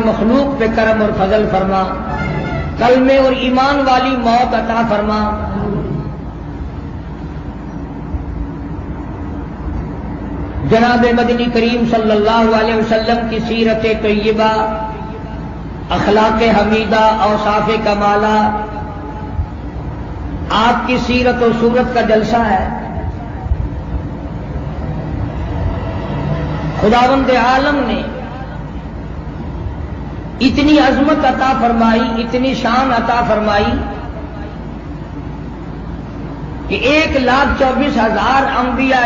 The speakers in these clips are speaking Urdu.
مخلوق پہ کرم اور فضل فرما، کلمے اور ایمان والی موت عطا فرما۔ جناب مدنی کریم صلی اللہ علیہ وسلم کی سیرت طیبہ، اخلاق حمیدہ، اوصاف کمالہ، آپ کی سیرت و صورت کا جلسہ ہے۔ خداوند عالم نے اتنی عظمت عطا فرمائی، اتنی شان عطا فرمائی کہ 1,24,000 انبیاء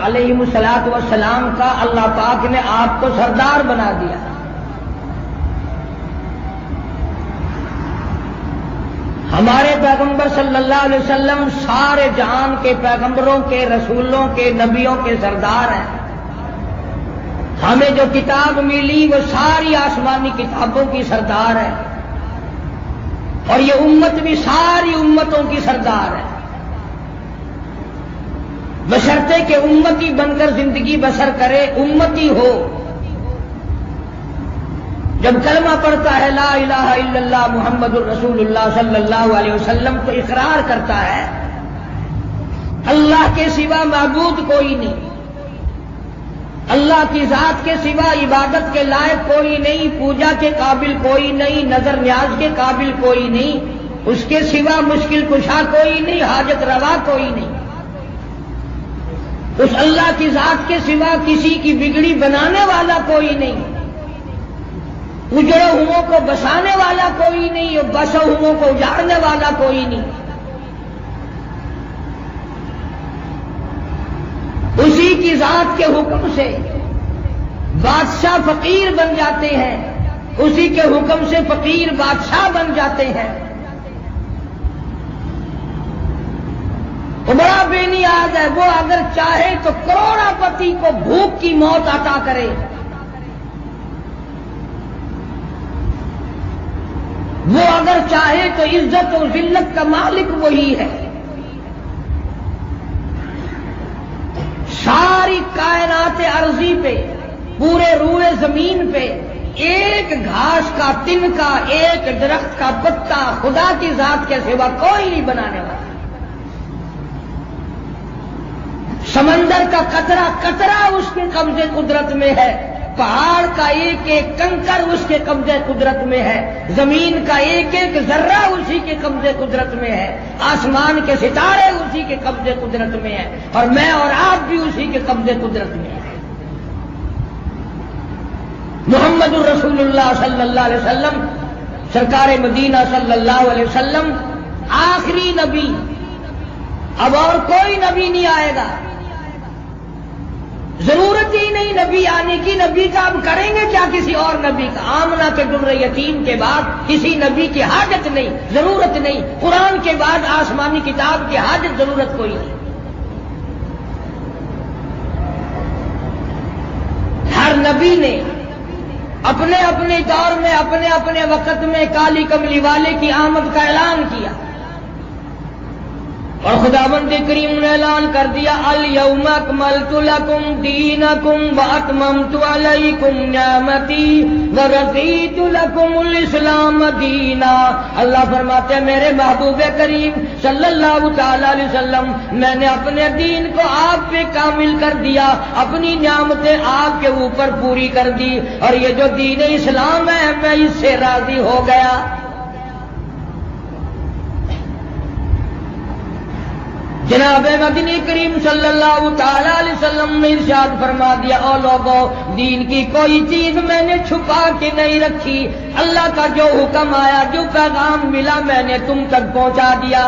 علیہم الصلاۃ والسلام کا اللہ پاک نے آپ کو سردار بنا دیا۔ ہمارے پیغمبر صلی اللہ علیہ وسلم سارے جہان کے پیغمبروں کے، رسولوں کے، نبیوں کے سردار ہیں۔ ہمیں جو کتاب ملی وہ ساری آسمانی کتابوں کی سردار ہے، اور یہ امت بھی ساری امتوں کی سردار ہے، بشرطے کہ امتی بن کر زندگی بسر کرے، امتی ہو۔ جب کلمہ پڑھتا ہے لا الہ الا اللہ محمد الرسول اللہ صلی اللہ علیہ وسلم، تو اقرار کرتا ہے اللہ کے سوا معبود کوئی نہیں، اللہ کی ذات کے سوا عبادت کے لائق کوئی نہیں، پوجا کے قابل کوئی نہیں، نظر نیاز کے قابل کوئی نہیں، اس کے سوا مشکل کشا کوئی نہیں، حاجت روا کوئی نہیں، اس اللہ کی ذات کے سوا کسی کی بگڑی بنانے والا کوئی نہیں، اجڑے ہوئوں کو بسانے والا کوئی نہیں، اور بسے ہوئوں کو اجاڑنے والا کوئی نہیں۔ اسی کی ذات کے حکم سے بادشاہ فقیر بن جاتے ہیں، اسی کے حکم سے فقیر بادشاہ بن جاتے ہیں۔ وہ بڑا بے نیاز ہے، وہ اگر چاہے تو کروڑا پتی کو بھوک کی موت عطا کرے، وہ اگر چاہے تو عزت و ذلت کا مالک وہی ہے۔ ساری کائنات ارضی پہ، پورے روئے زمین پہ ایک گھاس کا تنکا، ایک درخت کا پتا خدا کی ذات کے سوا کوئی نہیں بنانے والا۔ سمندر کا قطرہ قطرہ اس کے قبضے قدرت میں ہے، پہاڑ کا ایک ایک کنکر اس کے قبضے قدرت میں ہے، زمین کا ایک ایک ذرہ اسی کے قبضے قدرت میں ہے، آسمان کے ستارے اسی کے قبضے قدرت میں ہیں، اور میں اور آپ بھی اسی کے قبضے قدرت میں ہیں۔ محمد الرسول اللہ صلی اللہ علیہ وسلم، سرکار مدینہ صلی اللہ علیہ وسلم آخری نبی، اب اور کوئی نبی نہیں آئے گا، ضرورت ہی نہیں نبی آنے کی۔ نبی کا ہم کریں گے کیا کسی اور نبی کا؟ آمنہ کے در یتیم کے بعد کسی نبی کی حاجت نہیں، ضرورت نہیں، قرآن کے بعد آسمانی کتاب کی حاجت ضرورت کوئی نہیں۔ ہر نبی نے اپنے اپنے دور میں، اپنے اپنے وقت میں کالی کملی والے کی آمد کا اعلان کیا، اور خداوند کریم نے اعلان کر دیا الیوم اکملت لکم دینکم واتممت علیکم نعمتی ورضیت لکم الاسلام دینا۔ اللہ فرماتے ہیں میرے محبوب کریم صلی اللہ تعالی علیہ وسلم، میں نے اپنے دین کو آپ پہ کامل کر دیا، اپنی نعمتیں آپ کے اوپر پوری کر دی، اور یہ جو دین اسلام ہے میں اس سے راضی ہو گیا۔ جناب مدنی کریم صلی اللہ تعالی علیہ وسلم نے ارشاد فرما دیا، او لوگو دین کی کوئی چیز میں نے چھپا کے نہیں رکھی، اللہ کا جو حکم آیا، جو پیغام ملا میں نے تم تک پہنچا دیا۔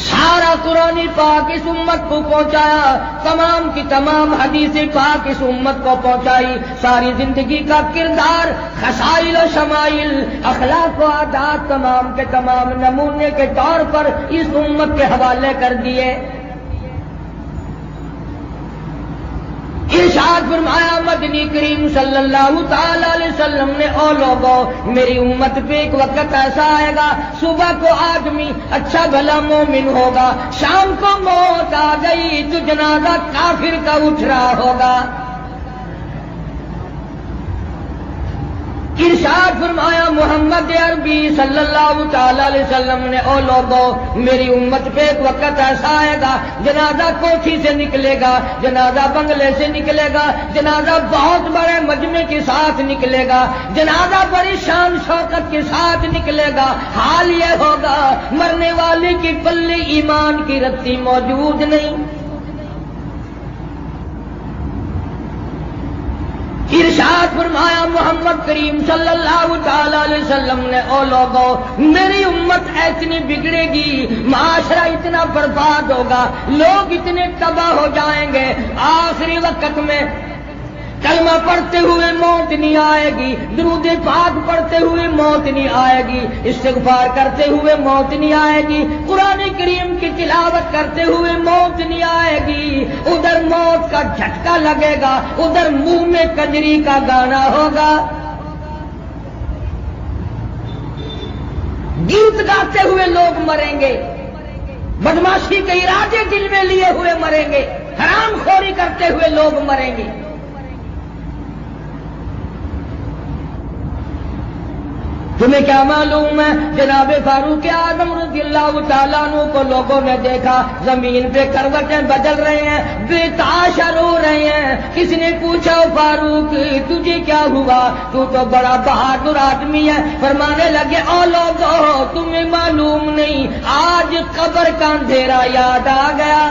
سارا قرآن پاک اس امت کو پہنچایا، تمام کی تمام حدیث پاک اس امت کو پہنچائی، ساری زندگی کا کردار، خصائل و شمائل، اخلاق و عادات تمام کے تمام نمونے کے طور پر اس امت کے حوالے کر دیے۔ ارشاد فرمایا مدنی کریم صلی اللہ تعالی علیہ وسلم نے، او لوگو میری امت پہ ایک وقت ایسا آئے گا، صبح کو آدمی اچھا بھلا مومن ہوگا، شام کو موت آ گئی تو جنازہ کافر کا اٹھ رہا ہوگا۔ ارشاد فرمایا محمد عربی صلی اللہ تعالی علیہ وسلم نے، او لوگو میری امت پہ ایک وقت ایسا آئے گا، جنازہ کوٹھی سے نکلے گا، جنازہ بنگلے سے نکلے گا، جنازہ بہت بڑے مجمع کے ساتھ نکلے گا، جنازہ بڑی شان شوکت کے ساتھ نکلے گا، حال یہ ہوگا مرنے والے کی پلے ایمان کی رتی موجود نہیں۔ ارشاد فرمایا محمد کریم صلی اللہ تعالی علیہ وسلم نے، او لوگو میری امت اتنی بگڑے گی، معاشرہ اتنا برباد ہوگا، لوگ اتنے تباہ ہو جائیں گے، آخری وقت میں کلمہ پڑھتے ہوئے موت نہیں آئے گی، درود پاک پڑھتے ہوئے موت نہیں آئے گی، استغفار کرتے ہوئے موت نہیں آئے گی، قرآن کریم کی تلاوت کرتے ہوئے موت نہیں آئے گی، ادھر موت کا جھٹکا لگے گا، ادھر منہ میں کجری کا گانا ہوگا، گیت گاتے ہوئے لوگ مریں گے، بدماشی کے ارادے دل میں لیے ہوئے مریں گے، حرام خوری کرتے ہوئے لوگ مریں گے۔ تمہیں کیا معلوم ہے جناب فاروق اعظم رضی اللہ تعالیٰ عنہ کو لوگوں نے دیکھا زمین پہ کروٹیں بدل رہے ہیں، بے تحاشا رو رہے ہیں، کسی نے پوچھا فاروق تجھے کیا ہوا، تو بڑا بہادر آدمی ہے، فرمانے لگے او لوگو تمہیں معلوم نہیں آج قبر کا اندھیرا یاد آ گیا۔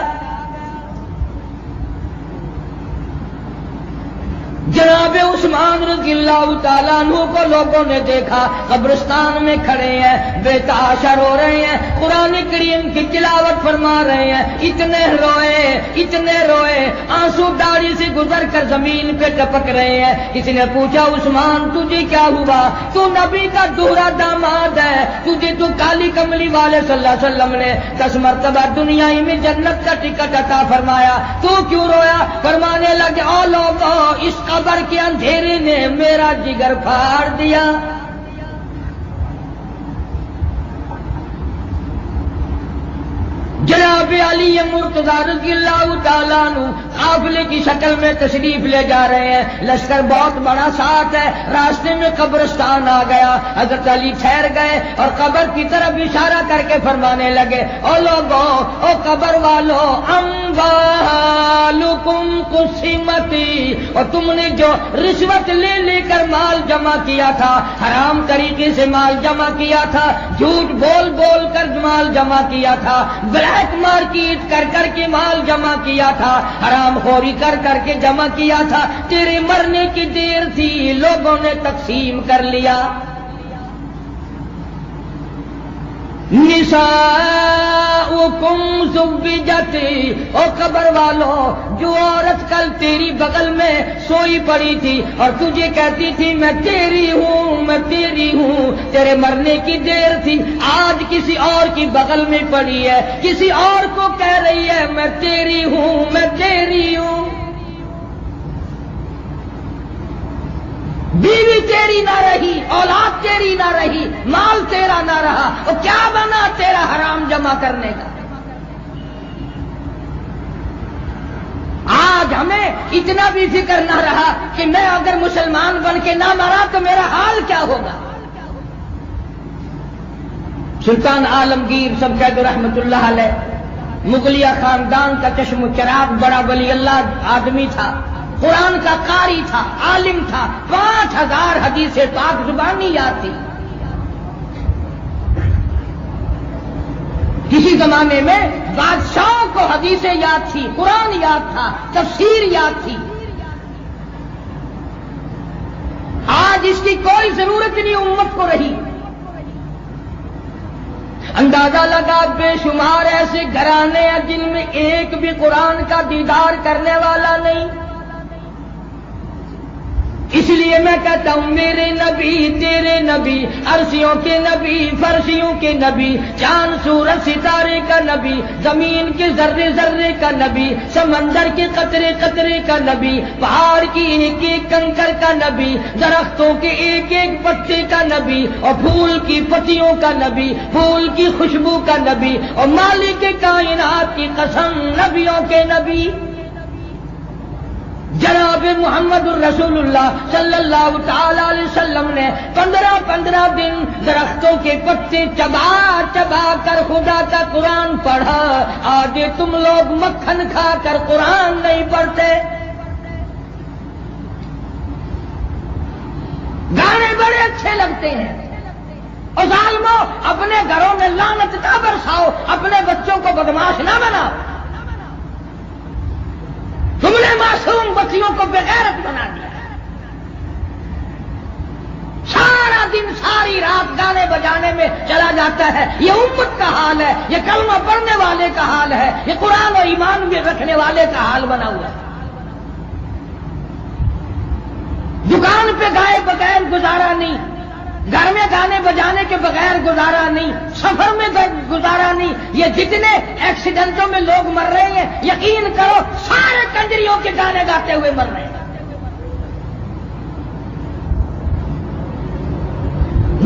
جناب عثمان رضی اللہ تعالیٰ عنہ کو لوگوں نے دیکھا قبرستان میں کھڑے ہیں، بے تحاشا رو رہے ہیں، قرآن کریم کی تلاوت فرما رہے ہیں، اتنے روئے آنسو داڑھی سے گزر کر زمین پہ ٹپک رہے ہیں۔ کسی نے پوچھا عثمان تجھے کیا ہوا، تو نبی کا دوہرا داماد ہے، تجھے تو کالی کملی والے صلی اللہ علیہ وسلم نے 10 مرتبہ دنیا ہی میں جنت کا ٹکٹ عطا فرمایا، تو کیوں رویا؟ فرمانے لگے او لوگو اس قبر کے اندھیرے نے میرا جگر پھاڑ دیا۔ جناب علی مرتضی رضی اللہ تعالیٰ عنہ قافلے کی شکل میں تشریف لے جا رہے ہیں، لشکر بہت بڑا ساتھ ہے، راستے میں قبرستان آ گیا، حضرت علی ٹھہر گئے اور قبر کی طرف اشارہ کر کے فرمانے لگے او لوگو او قبر والو اموالکم قسمتی، اور تم نے جو رشوت لے لے کر مال جمع کیا تھا، حرام طریقے سے مال جمع کیا تھا، جھوٹ بول بول کر مال جمع کیا تھا، بلیک مارکیٹ کر کر کے مال جمع کیا تھا، حرام خوری کر کر کے جمع کیا تھا، تیرے مرنے کی دیر تھی لوگوں نے تقسیم کر لیا۔ نساؤکم زوجت، او قبر والو جو عورت کل تیری بغل میں سوئی پڑی تھی اور تجھے کہتی تھی میں تیری ہوں میں تیری ہوں، تیرے مرنے کی دیر تھی، آج کسی اور کی بغل میں پڑی ہے، کسی اور کو کہہ رہی ہے میں تیری ہوں میں تیری ہوں۔ بیوی تیری نہ رہی، اولاد تیری نہ رہی، مال تیرا نہ رہا، وہ کیا بنا تیرا حرام جمع کرنے کا؟ آج ہمیں اتنا بھی فکر نہ رہا کہ میں اگر مسلمان بن کے نہ مرا تو میرا حال کیا ہوگا۔ سلطان عالمگیر سب قید رحمت اللہ علیہ مغلیہ خاندان کا چشم و چراغ، بڑا ولی اللہ آدمی تھا، قرآن کا قاری تھا، عالم تھا، 5000 حدیث پاک زبانی یاد تھی۔ کسی زمانے میں بادشاہوں کو حدیثیں یاد تھی، قرآن یاد تھا، تفسیر یاد تھی، آج اس کی کوئی ضرورت نہیں امت کو رہی۔ اندازہ لگا بے شمار ایسے گھرانے ہیں جن میں ایک بھی قرآن کا دیدار کرنے والا نہیں۔ اس لیے میں کہتا ہوں میرے نبی تیرے نبی، عرشیوں کے نبی فرشیوں کے نبی، چاند سورج ستارے کا نبی، زمین کے ذرے ذرے کا نبی، سمندر کے قطرے قطرے کا نبی، پہاڑ کی ایک ایک کنکر کا نبی، درختوں کے ایک ایک پتے کا نبی، اور پھول کی پتیوں کا نبی، پھول کی خوشبو کا نبی، اور مالک کائنات کی قسم نبیوں کے نبی۔ جناب محمد الرسول اللہ صلی اللہ تعالی علیہ وسلم نے 15 دن درختوں کے پتے چبا چبا کر خدا کا قرآن پڑھا. آج تم لوگ مکھن کھا کر قرآن نہیں پڑھتے. گانے بڑے اچھے لگتے ہیں. اور ظالمو اپنے گھروں میں لعنت نہ برساؤ, اپنے بچوں کو بدماش نہ بناؤ. تم نے معصوم بچیوں کو بغیرت بنا دیا. سارا دن ساری رات گانے بجانے میں چلا جاتا ہے. یہ امت کا حال ہے, یہ کلمہ پڑھنے والے کا حال ہے, یہ قرآن و ایمان میں رکھنے والے کا حال بنا ہوا ہے. دکان پہ گائے بغیر گزارا نہیں, گھر میں گانے بجانے کے بغیر گزارا نہیں, سفر میں گزارا نہیں. یہ جتنے ایکسیڈنٹوں میں لوگ مر رہے ہیں, یقین کرو سارے کنجریوں کے گانے گاتے ہوئے مر رہے ہیں.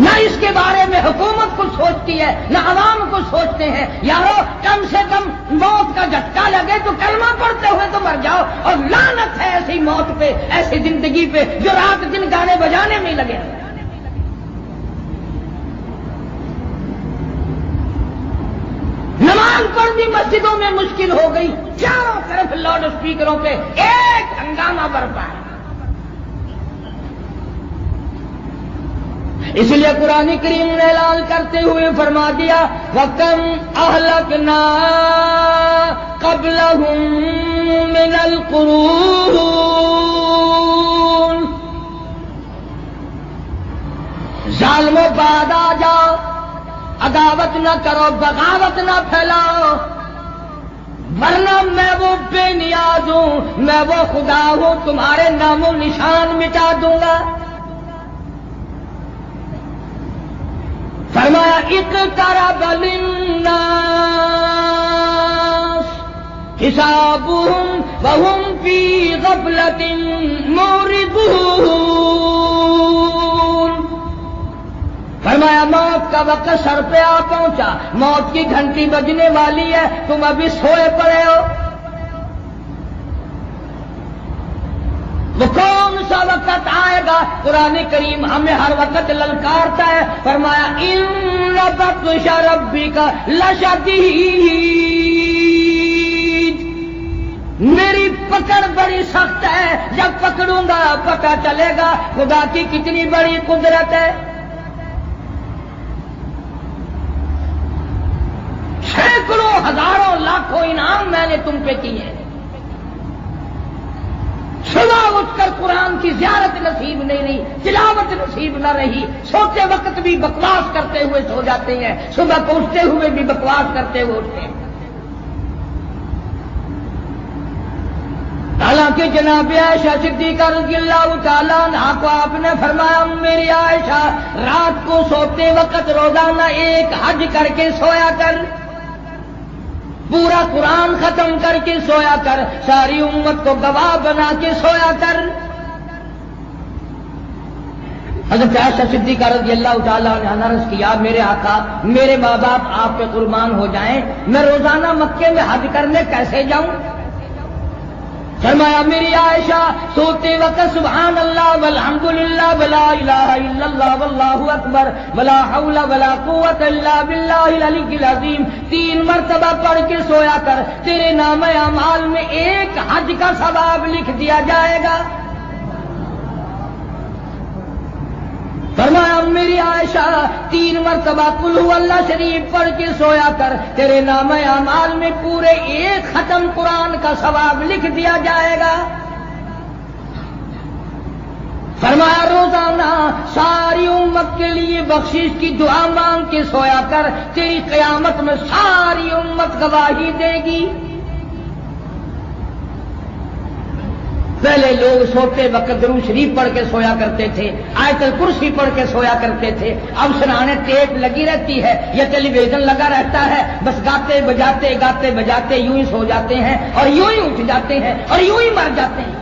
نہ اس کے بارے میں حکومت کچھ سوچتی ہے, نہ عوام کچھ سوچتے ہیں. یارو کم سے کم موت کا جھٹکا لگے تو کلمہ پڑھتے ہوئے تو مر جاؤ. اور لعنت ہے ایسی موت پہ, ایسی زندگی پہ جو رات دن گانے بجانے میں لگے. نماز پڑھنی مسجدوں میں مشکل ہو گئی. چاروں طرف لاؤڈ اسپیکروں پہ ایک ہنگامہ برپا ہے. اس لیے قرآن کریم نے اعلان کرتے ہوئے فرما دیا وَكَمْ أَهْلَكْنَا قَبْلَهُمْ مِنَ الْقُرُونِ. ظالموں بعد آ جاؤ, عداوت نہ کرو, بغاوت نہ پھیلاؤ, ورنہ میں وہ بے نیاز ہوں, میں وہ خدا ہوں, تمہارے نام و نشان مٹا دوں گا. فرمایا اقترب للناس حسابهم وهم في غفلة معرضون. فرمایا موت کا وقت سر پہ آ پہنچا, موت کی گھنٹی بجنے والی ہے, تم ابھی سوئے پڑے ہو. وہ کون سا وقت آئے گا؟ قرآن کریم ہمیں ہر وقت للکارتا ہے. فرمایا ان بطش ربک لشدید, میری پکڑ بڑی سخت ہے, جب پکڑوں گا پتہ چلے گا خدا کی کتنی بڑی قدرت ہے. سینکڑوں ہزاروں لاکھوں انعام میں نے تم پہ کیے. صبح اٹھ کر قرآن کی زیارت نصیب نہیں رہی, تلاوت نصیب نہ رہی, سوتے وقت بھی بکواس کرتے ہوئے سو جاتے ہیں, صبح پہنچتے ہوئے بھی بکواس کرتے ہوئے اٹھتے ہیں. حالانکہ جناب عائشہ صدیقہ رضی اللہ تعالیٰ عنہا کو آپ نے فرمایا میری عائشہ رات کو سوتے وقت روزانہ ایک حج کر کے سویا کر, پورا قرآن ختم کر کے سویا کر, ساری امت کو گواہ بنا کے سویا کر. حضرت عائشہ صدیقہ رضی اللہ تعالیٰ عنہا نے عرض کیا میرے آقا میرے ماں باپ آپ پہ قربان ہو جائیں, میں روزانہ مکے میں حج کرنے کیسے جاؤں؟ فرمایا میری عائشہ سوتے وقت سبحان اللہ والحمدللہ ولا الہ الا اللہ واللہ اکبر ولا حول ولا قوت الا باللہ العلی العظیم 3 مرتبہ پڑھ کے سویا کر, تیرے نام اعمال میں ایک حج کا ثواب لکھ دیا جائے گا. فرمایا میری عائشہ 3 مرتبہ قل هو اللہ شریف پڑھ کے سویا کر, تیرے نام اعمال میں پورے ایک ختم قرآن کا ثواب لکھ دیا جائے گا. فرمایا روزانہ ساری امت کے لیے بخشش کی دعا مانگ کے سویا کر, تیری قیامت میں ساری امت گواہی دے گی. پہلے لوگ سوتے وقت درود شریف پڑھ کے سویا کرتے تھے, آیت الکرسی پڑھ کے سویا کرتے تھے. اب سرانے ٹیپ لگی رہتی ہے یا ٹیلی ویژن لگا رہتا ہے, بس گاتے بجاتے یوں ہی سو جاتے ہیں اور یوں ہی اٹھ جاتے ہیں اور یوں ہی مر جاتے ہیں.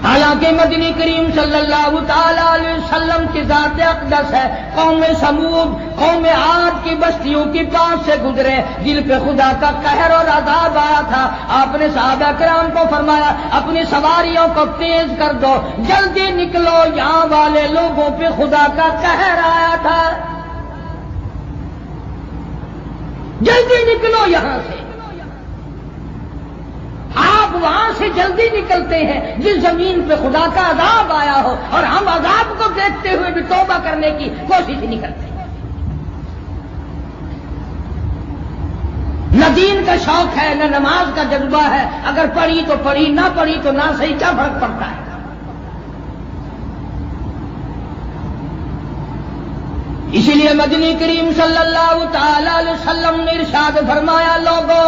حالانکہ چنانچہ مدنی کریم صلی اللہ تعالی علیہ وسلم کی ذات اقدس ہے، قوم سمود قوم عاد کی بستیوں کے پاس سے گزرے جن پہ خدا کا قہر اور عذاب آیا تھا. آپ نے صحابہ کرام کو فرمایا اپنی سواریوں کو تیز کر دو، جلدی نکلو، یہاں والے لوگوں پہ خدا کا قہر آیا تھا، جلدی نکلو یہاں سے. آپ وہاں سے جلدی نکلتے ہیں جس زمین پہ خدا کا عذاب آیا ہو، اور ہم عذاب کو دیکھتے ہوئے بھی توبہ کرنے کی کوشش نہیں کرتے. نہ دین کا شوق ہے، نہ نماز کا جذبہ ہے. اگر پڑھی تو پڑھی، نہ پڑھی تو نہ صحیح، کیا فرق پڑتا ہے؟ اسی لیے مدنی کریم صلی اللہ تعالی علیہ وسلم نے ارشاد فرمایا، لوگوں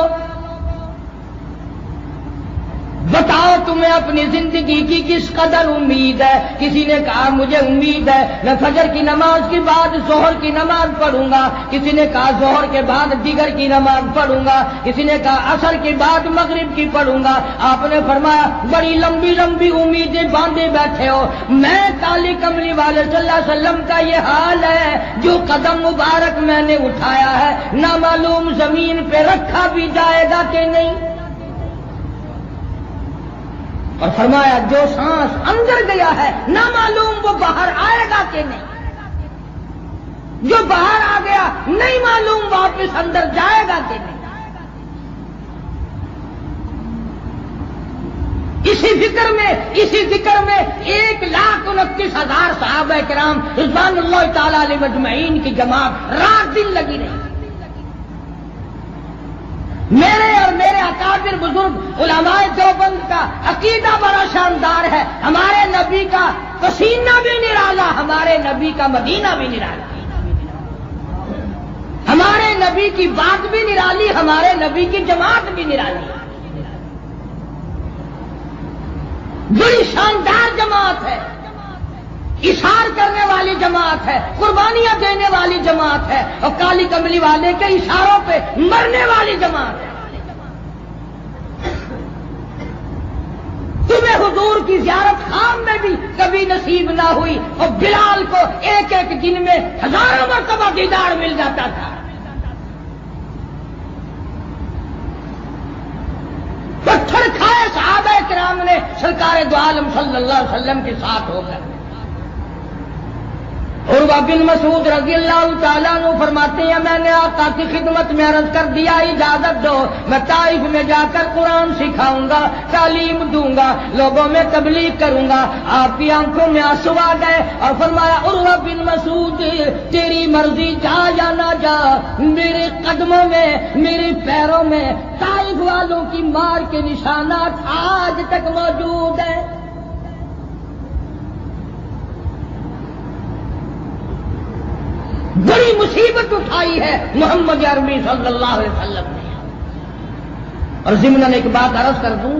بتاؤ تمہیں اپنی زندگی کی کس قدر امید ہے؟ کسی نے کہا مجھے امید ہے میں فجر کی نماز کے بعد ظہر کی نماز پڑھوں گا، کسی نے کہا ظہر کے بعد دیگر کی نماز پڑھوں گا، کسی نے کہا عصر کے بعد مغرب کی پڑھوں گا. آپ نے فرمایا بڑی لمبی لمبی امیدیں باندھے بیٹھے ہو. میں کالی کملی والے صلی اللہ علیہ وسلم کا یہ حال ہے، جو قدم مبارک میں نے اٹھایا ہے نہ معلوم زمین پہ رکھا بھی جائے گا کہ نہیں. اور فرمایا جو سانس اندر گیا ہے نہ معلوم وہ باہر آئے گا کہ نہیں، جو باہر آ گیا نہیں معلوم واپس اندر جائے گا کہ نہیں. اسی ذکر میں 1,29,000 صحابہ کرام رضوان اللہ تعالی علیہ مجمعین کی جماعت رات دن لگی رہی. میرے اور میرے اکابر بزرگ علماء دیوبند کا عقیدہ بڑا شاندار ہے. ہمارے نبی کا پسینہ بھی نرالا، ہمارے نبی کا مدینہ بھی نرالا، ہمارے نبی کی بات بھی نرالی، ہمارے نبی کی جماعت بھی نرالی. بڑی شاندار جماعت ہے، اشار کرنے والی جماعت ہے، قربانیاں دینے والی جماعت ہے، اور کالی کملی والے کے اشاروں پہ مرنے والی جماعت ہے. تمہیں حضور کی زیارت خام میں بھی کبھی نصیب نہ ہوئی، اور بلال کو ایک ایک دن میں ہزاروں مرتبہ دیدار مل جاتا تھا. پتھر کھائے صحابہ کرام نے سرکار دو عالم صلی اللہ علیہ وسلم کے ساتھ ہو کر. عروہ بن مسعود رضی اللہ تعالیٰ عنہ فرماتے ہیں میں نے آقا کی خدمت میں عرض کر دیا اجازت دو میں طائف میں جا کر قرآن سکھاؤں گا، تعلیم دوں گا، لوگوں میں تبلیغ کروں گا. آپ کی آنکھوں میں آنسو آ گئے اور فرمایا عروہ بن مسعود تیری مرضی، جا یا نہ جا، میرے قدموں میں میرے پیروں میں طائف والوں کی مار کے نشانات آج تک موجود ہیں. بڑی مصیبت اٹھائی ہے محمد عربی صلی اللہ علیہ وسلم نے. اور ضمن ایک بات عرض کر دوں،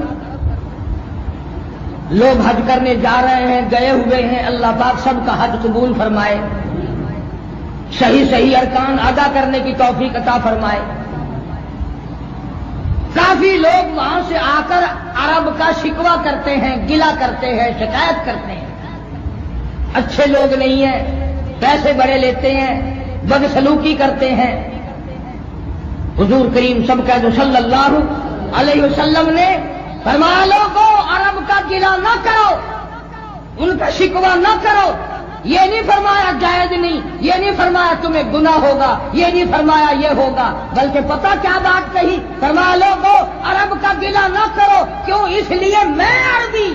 لوگ حج کرنے جا رہے ہیں، گئے ہوئے ہیں، اللہ پاک سب کا حج قبول فرمائے، صحیح ارکان ادا کرنے کی توفیق عطا فرمائے. کافی لوگ وہاں سے آ کر عرب کا شکوہ کرتے ہیں، گلہ کرتے ہیں، شکایت کرتے ہیں، اچھے لوگ نہیں ہیں، پیسے بڑے لیتے ہیں، بدسلوکی کرتے ہیں. حضور کریم سب کہہ دو صلی اللہ علیہ وسلم نے فرمایا لوگوں عرب کا گلہ نہ کرو، ان کا شکوہ نہ کرو. یہ نہیں فرمایا جائز نہیں، یہ نہیں فرمایا تمہیں گناہ ہوگا، یہ نہیں فرمایا یہ ہوگا، بلکہ پتہ کیا بات کہی؟ فرمایا لوگوں عرب کا گلہ نہ کرو. کیوں؟ اس لیے میں عربی،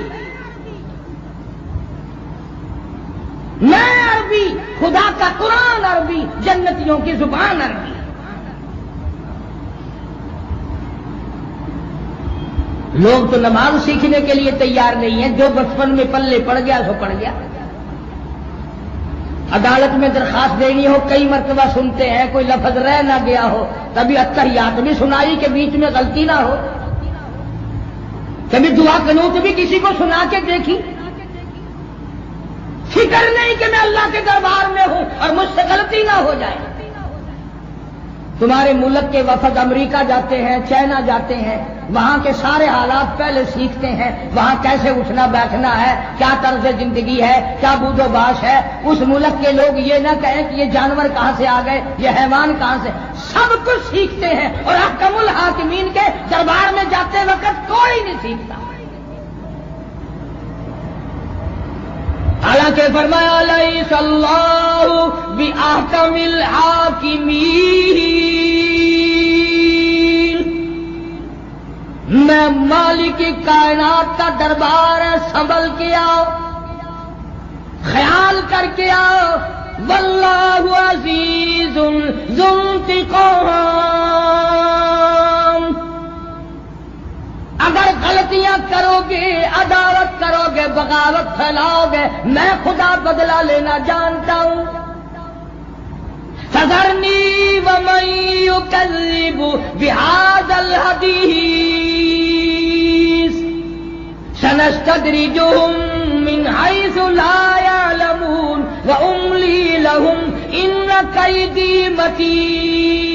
میں عربی، خدا کا قرآن عربی، جنتیوں کی زبان عربی. لوگ تو نماز سیکھنے کے لیے تیار نہیں ہیں، جو بچپن میں پلے پڑ گیا سو پڑ گیا. عدالت میں درخواست دینی ہو کئی مرتبہ سنتے ہیں، کوئی لفظ رہ نہ گیا ہو، کبھی اتحیات بھی سنائی کہ بیچ میں غلطی نہ ہو، کبھی دعا قنوت بھی کسی کو سنا کے دیکھی. فکر نہیں کہ میں اللہ کے دربار میں ہوں اور مجھ سے غلطی نہ ہو جائے. تمہارے ملک کے وفد امریکہ جاتے ہیں، چائنا جاتے ہیں، وہاں کے سارے حالات پہلے سیکھتے ہیں، وہاں کیسے اٹھنا بیٹھنا ہے، کیا طرز زندگی ہے، کیا بود و باش ہے۔ اس ملک کے لوگ یہ نہ کہیں کہ یہ جانور کہاں سے آ گئے، یہ حیوان کہاں سے، سب کچھ سیکھتے ہیں، اور احکم الحاکمین کے دربار میں جاتے وقت کوئی نہیں سیکھتا۔ حالانکہ فرمایا لیس اللہ بأحکم الحاکمین، میں مالک کائنات کا دربار ہے، سنبھل کے آؤ، خیال کر کے آؤ۔ واللہ عزیز ذو انتقام، اگر غلطیاں کرو گے، عداوت کرو گے، بغاوت پھیلاؤ گے، میں خدا بدلہ لینا جانتا ہوں۔ فذرنی ومن یکذب بہذا الحدیث سنستدرجہم من حیث لا یعلمون واملی لہم ان کیدی متین۔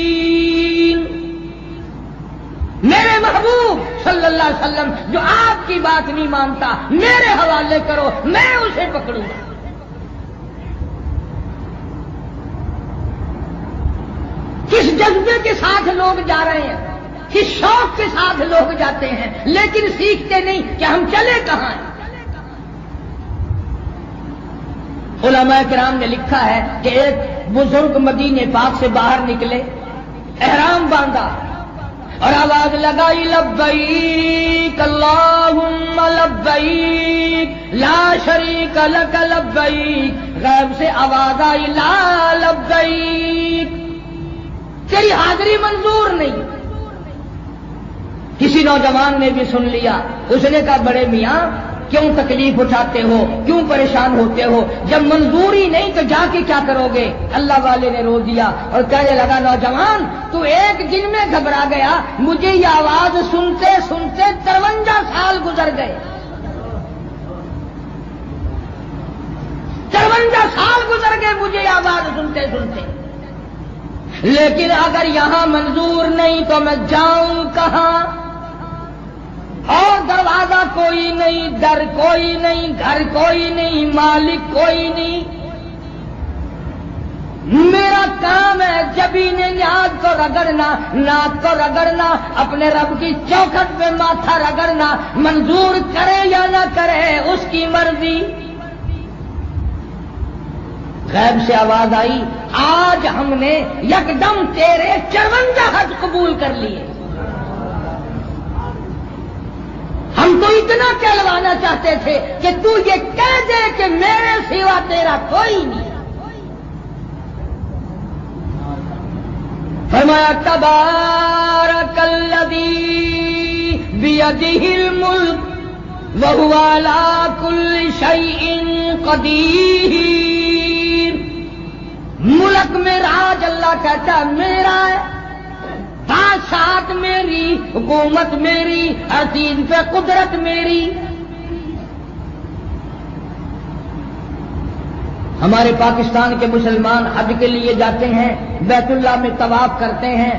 میرے محبوب صلی اللہ علیہ وسلم جو آپ کی بات نہیں مانتا، میرے حوالے کرو، میں اسے پکڑوں گا۔ کس جذبے کے ساتھ لوگ جا رہے ہیں، کس شوق کے ساتھ لوگ جاتے ہیں، لیکن سیکھتے نہیں کہ ہم چلے کہاں ہیں۔ علماء کرام نے لکھا ہے کہ ایک بزرگ مدینے پاک سے باہر نکلے، احرام باندھا اور آواز لگائی لبیک اللہم لبیک لا شریک لک لبیک، غیب سے آواز آئی لا لبیک، تیری حاضری منظور نہیں۔ کسی نوجوان نے بھی سن لیا، اس نے کہا بڑے میاں کیوں تکلیف اٹھاتے ہو، کیوں پریشان ہوتے ہو، جب منظوری نہیں تو جا کے کیا کرو گے؟ اللہ والے نے رو دیا اور کہنے لگا نوجوان تو ایک دن میں گھبرا گیا، مجھے یہ آواز سنتے سنتے 53 سال گزر گئے، 53 سال گزر گئے مجھے یہ آواز سنتے سنتے، لیکن اگر یہاں منظور نہیں تو میں جاؤں کہاں؟ اور دروازہ کوئی نہیں، در کوئی نہیں، گھر کوئی نہیں، مالک کوئی نہیں، میرا کام ہے جبین نیاز کو رگڑنا، ناک کو رگڑنا، اپنے رب کی چوکھٹ پہ ماتھا رگڑنا، منظور کرے یا نہ کرے اس کی مرضی۔ غیب سے آواز آئی آج ہم نے یکدم تیرے 54 حج قبول کر لیے، ہم تو اتنا کہلوانا چاہتے تھے کہ تو یہ کہہ دے کہ میرے سوا تیرا کوئی نہیں۔ فرمایا تبارک الذی بیدہ الملک وہو علی کل شیء قدیر، ملک میں راج اللہ کہتا ہے میرا ہے، بادشاہت میری، حکومت میری، ہر چیز پہ قدرت میری۔ ہمارے پاکستان کے مسلمان حج کے لیے جاتے ہیں، بیت اللہ میں طواف کرتے ہیں،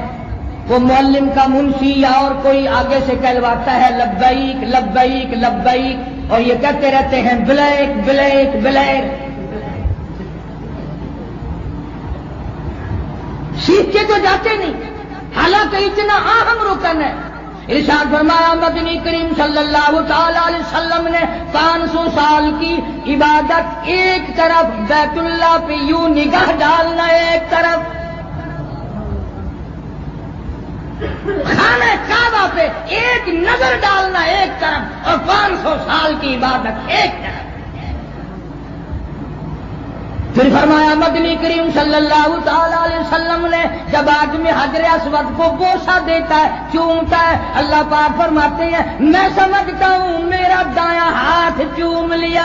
وہ معلم کا منشی یا اور کوئی آگے سے کہلواتا ہے لبیک لبیک لبیک، اور یہ کہتے رہتے ہیں بلیک بلیک بلیک، سیکھ کے تو جاتے نہیں، حالانکہ اتنا اہم رکن ہے۔ ارشاد فرمایا مدنی کریم صلی اللہ تعالی علیہ وسلم نے 500 سال کی عبادت ایک طرف، بیت اللہ پہ یوں نگاہ ڈالنا ایک طرف، خانہ کعبہ پہ ایک نظر ڈالنا ایک طرف، اور 500 سال کی عبادت ایک طرف۔ پھر فرمایا مدنی کریم صلی اللہ تعالی علیہ وسلم نے جب آدمی حجر اسود کو بوسہ دیتا ہے، چومتا ہے، اللہ پاک فرماتے ہیں میں سمجھتا ہوں میرا دایاں ہاتھ چوم لیا۔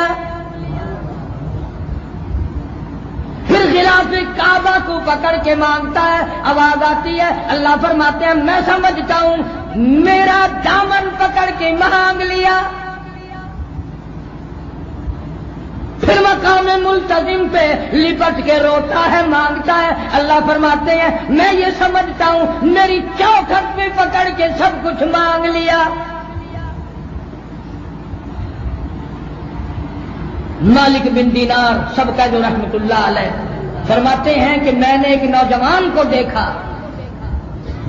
پھر غلاف کعبہ کو پکڑ کے مانگتا ہے، آواز آتی ہے، اللہ فرماتے ہیں میں سمجھتا ہوں میرا دامن پکڑ کے مانگ لیا۔ پھر مقام ملتزم پہ لپٹ کے روتا ہے، مانگتا ہے. اللہ فرماتے ہیں میں یہ سمجھتا ہوں میری چوکھٹ پہ پکڑ کے سب کچھ مانگ لیا. مالک بن دینار سب کا جو رحمت اللہ علیہ فرماتے ہیں کہ میں نے ایک نوجوان کو دیکھا،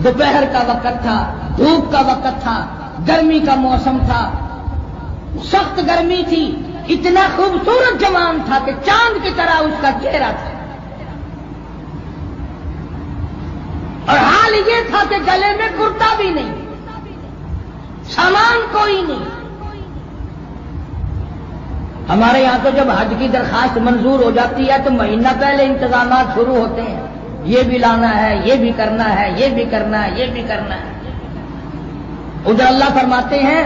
دوپہر کا وقت تھا، دھوپ کا وقت تھا، گرمی کا موسم تھا، سخت گرمی تھی، اتنا خوبصورت جوان تھا کہ چاند کی طرح اس کا چہرہ تھا، اور حال یہ تھا کہ گلے میں کرتا بھی نہیں، سامان کوئی نہیں. ہمارے یہاں تو جب حج کی درخواست منظور ہو جاتی ہے تو مہینہ پہلے انتظامات شروع ہوتے ہیں، یہ بھی لانا ہے، یہ بھی کرنا ہے، یہ بھی کرنا ہے، یہ بھی کرنا ہے. ادھر اللہ فرماتے ہیں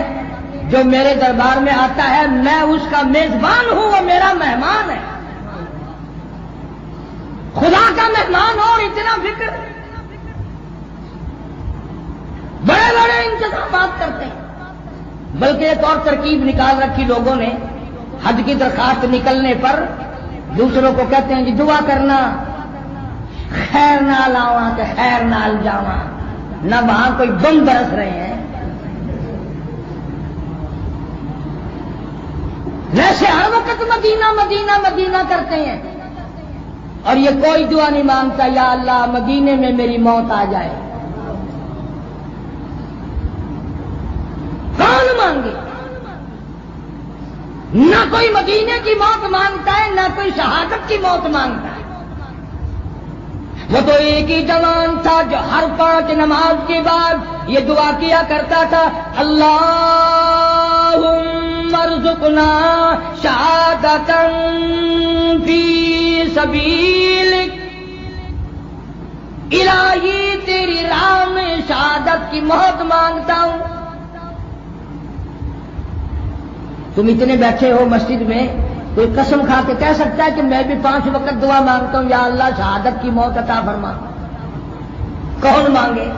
جو میرے دربار میں آتا ہے میں اس کا میزبان ہوں، وہ میرا مہمان ہے. خدا کا مہمان ہو اور اتنا فکر، بڑے بڑے انتظامات کرتے ہیں. بلکہ ایک اور ترکیب نکال رکھی لوگوں نے، حج کی درخواست نکلنے پر دوسروں کو کہتے ہیں جی دعا کرنا، خیر نال آواں کہ خیر نال جاواں، نہ وہاں کوئی بم برس رہے ہیں. ویسے ہر وقت مدینہ مدینہ مدینہ کرتے ہیں، اور یہ کوئی دعا نہیں مانگتا یا اللہ مدینے میں میری موت آ جائے. کون مانگے؟ نہ کوئی مدینے کی موت مانگتا ہے، نہ کوئی شہادت کی موت مانگتا ہے. وہ تو ایک ہی جوان تھا جو ہر 5 نماز کے بعد یہ دعا کیا کرتا تھا، اللہم ارزقنا شہادتا فی سبیلک، الہی تیری راہ میں شہادت کی موت مانگتا ہوں. تم اتنے بیٹھے ہو مسجد میں، کوئی قسم کھا کے کہہ سکتا ہے کہ میں بھی 5 وقت دعا مانگتا ہوں یا اللہ شہادت کی موت عطا فرما؟ کون مانگے؟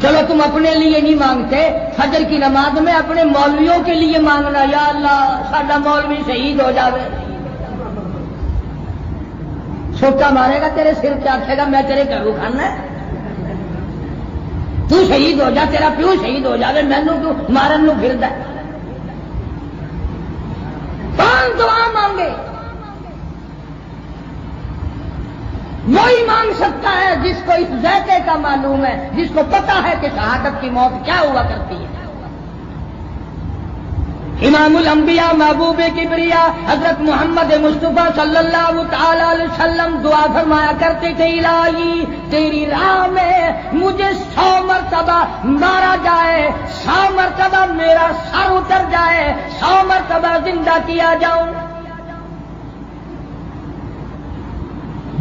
چلو تم اپنے لیے نہیں مانگتے، فجر کی نماز میں اپنے مولویوں کے لیے مانگنا، یا اللہ ساڈا مولوی شہید ہو جاوے. سوچا مارے گا تیرے سر پہ، آکھے گا میں تیرے گھروں کھانا ہے، تو شہید ہو جا، تیرا پیو شہید ہو جاوے، مینوں تو مارن نو پھردا ہے. کون دعا مانگے؟ وہی مانگ سکتا ہے جس کو اس ذائقے کا معلوم ہے، جس کو پتا ہے کہ شہادت کی موت کیا ہوا کرتی ہے. امام الانبیاء محبوب کبریا حضرت محمد مصطفیٰ صلی اللہ تعالی علیہ وسلم دعا فرمایا کرتے تھے، الہی تیری راہ میں مجھے 100 مرتبہ مارا جائے، 100 مرتبہ میرا سر اتر جائے، 100 مرتبہ زندہ کیا جاؤں.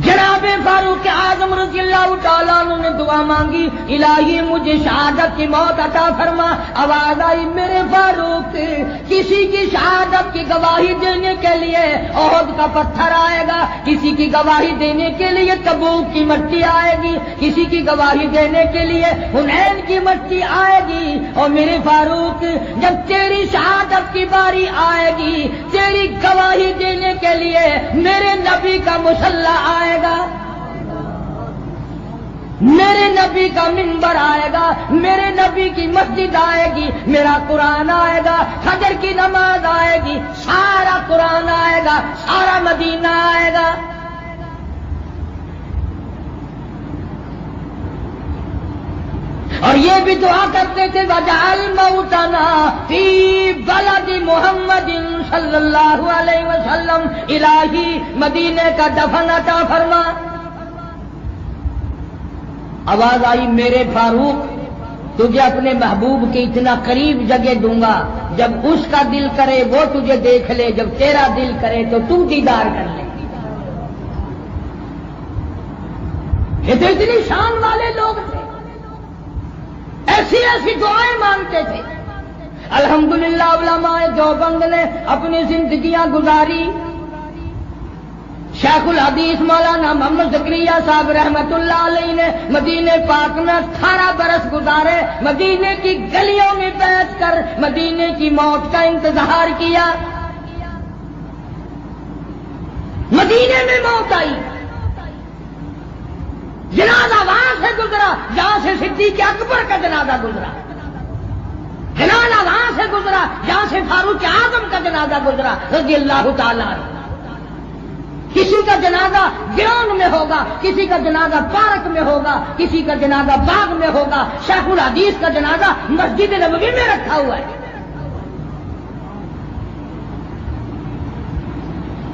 جناب فاروق اعظم رضی اللہ تعالیٰ عنہ نے دعا مانگی، الہی مجھے شہادت کی موت عطا فرما. آواز آئی میرے فاروق کسی کی شہادت کی گواہی دینے کے لیے احد کا پتھر آئے گا، کسی کی گواہی دینے کے لیے تبوک کی مٹی آئے گی، کسی کی گواہی دینے کے لیے حنین کی مٹی آئے گی. اور میرے فاروق جب تیری شہادت کی باری آئے گی، تیری گواہی دینے کے لیے میرے نبی کا مسلح آئے گا، میرے نبی کا منبر آئے گا، میرے نبی کی مسجد آئے گی، میرا قرآن آئے گا، فجر کی نماز آئے گی، سارا قرآن آئے گا، سارا مدینہ آئے گا. اور یہ بھی دعا کرتے تھے وَجَعَلْ مَوْتَنَا فِي بَلَدِ مُحَمَّدٍ صلی اللہ علیہ وسلم، الہی مدینے کا دفن عطا فرما. آواز آئی میرے فاروق تجھے اپنے محبوب کے اتنا قریب جگہ دوں گا، جب اس کا دل کرے وہ تجھے دیکھ لے، جب تیرا دل کرے تو تو دیدار کر لے. یہ تو اتنی شان والے لوگ تھے، ایسی ایسی دعائیں مانگتے تھے. الحمدللہ علماء دیوبند نے اپنی زندگیاں گزاری. شیخ الحدیث مولانا محمد زکریا صاحب رحمت اللہ علیہ نے مدینے پاک میں 18 برس گزارے، مدینے کی گلیوں میں بیٹھ کر مدینے کی موت کا انتظار کیا. مدینے میں موت آئی، جنازہ وہاں سے گزرا جہاں سے صدیق اکبر کا جنازہ گزرا، جنازہ وہاں سے گزرا جہاں سے فاروق اعظم کا جنازہ گزرا رضی اللہ تعالیٰ عنہ۔ کسی کا جنازہ گراؤنڈ میں ہوگا، کسی کا جنازہ پارک میں ہوگا، کسی کا جنازہ باغ میں ہوگا، شیخ الحدیث کا جنازہ مسجد نبوی میں رکھا ہوا ہے۔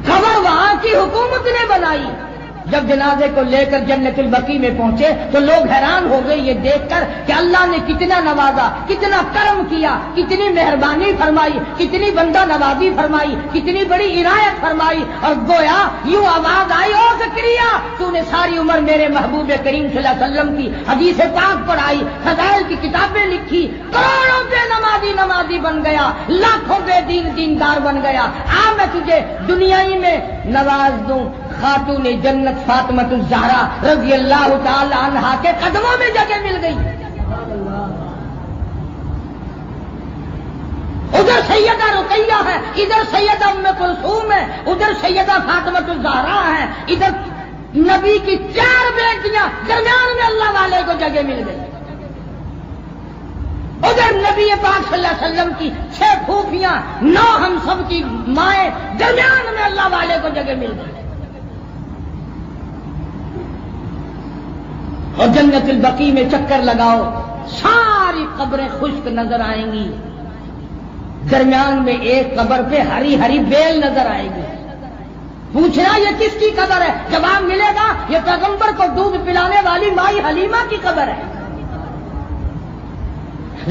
خبر وہاں کی حکومت نے بنائی۔ جب جنازے کو لے کر جنت البقیع میں پہنچے تو لوگ حیران ہو گئے یہ دیکھ کر کہ اللہ نے کتنا نوازا، کتنا کرم کیا، کتنی مہربانی فرمائی، کتنی بندہ نوازی فرمائی، کتنی بڑی عنایت فرمائی۔ اور گویا یوں آواز آئی، او زکریا تو نے ساری عمر میرے محبوب کریم صلی اللہ علیہ وسلم کی حدیث پاک پڑھائی، فضائل کی کتابیں لکھی، کروڑوں بے نمازی بن گیا، لاکھوں بے دیندار بن گیا، میں تجھے دنیا ہی میں نواز دوں۔ خاتون جنت فاطمۃ الزہرا رضی اللہ تعالی عنہا کے قدموں میں جگہ مل گئی۔ ادھر سیدہ رقیہ ہے، ادھر سیدہ ام کلثوم ہے، ادھر سیدہ فاطمۃ الزہرا ہے، ادھر نبی کی 4 بیٹیاں، درمیان میں اللہ والے کو جگہ مل گئی۔ ادھر نبی پاک صلی اللہ علیہ وسلم کی 6 پھوپھیاں، 9 ہم سب کی مائیں، درمیان میں اللہ والے کو جگہ مل گئی۔ اور جنت البقیع میں چکر لگاؤ، ساری قبریں خشک نظر آئیں گی، درمیان میں ایک قبر پہ ہری ہری بیل نظر آئے گی۔ پوچھنا یہ کس کی قبر ہے؟ جواب ملے گا یہ پیغمبر کو دودھ پلانے والی مائی حلیمہ کی قبر ہے۔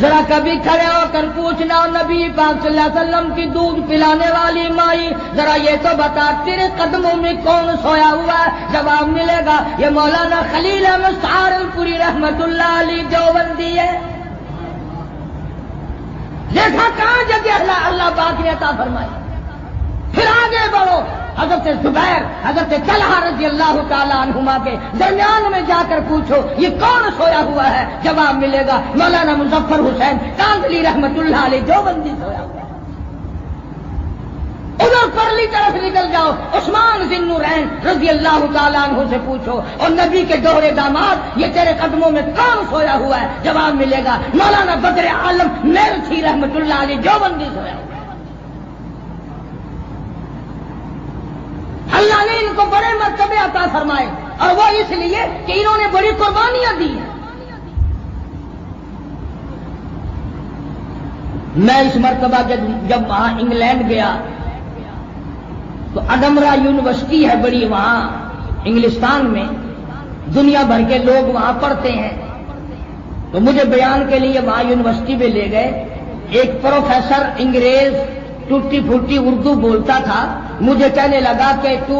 ذرا کبھی کھڑے ہو کر پوچھنا نبی پاک صلی اللہ علیہ وسلم کی دودھ پلانے والی مائی، ذرا یہ تو بتا تیرے قدموں میں کون سویا ہوا ہے؟ جواب ملے گا یہ مولانا خلیل احمد سہارنپوری رحمت اللہ علیہ دیوبندی ہے۔ دیکھا کہاں جگہ اللہ پاک نے عطا فرمائی۔ پھر آگے بڑھو، حضرت زبیر، حضرت طلحہ رضی اللہ تعالی عنہما کے درمیان میں جا کر پوچھو یہ کون سویا ہوا ہے؟ جواب ملے گا مولانا مظفر حسین کاندلی رحمت اللہ علیہ دیوبندی سویا ہوا ہے۔ ادھر پرلی طرف نکل جاؤ، عثمان ذی النورین رضی اللہ تعالیٰ عنہ سے پوچھو اور نبی کے دوہرے داماد یہ تیرے قدموں میں کون سویا ہوا ہے؟ جواب ملے گا مولانا بدر عالم میرٹھی رحمت اللہ علیہ دیوبندی سویا ہوا ہے۔ اللہ نے ان کو بڑے مرتبے عطا فرمائے اور وہ اس لیے کہ انہوں نے بڑی قربانیاں دی ہیں۔ میں اس مرتبہ جب وہاں انگلینڈ گیا تو اڈمرا یونیورسٹی ہے بڑی وہاں انگلستان میں، دنیا بھر کے لوگ وہاں پڑھتے ہیں، تو مجھے بیان کے لیے وہاں یونیورسٹی میں لے گئے۔ ایک پروفیسر انگریز ٹوٹی پھوٹی اردو بولتا تھا، مجھے کہنے لگا کہ تو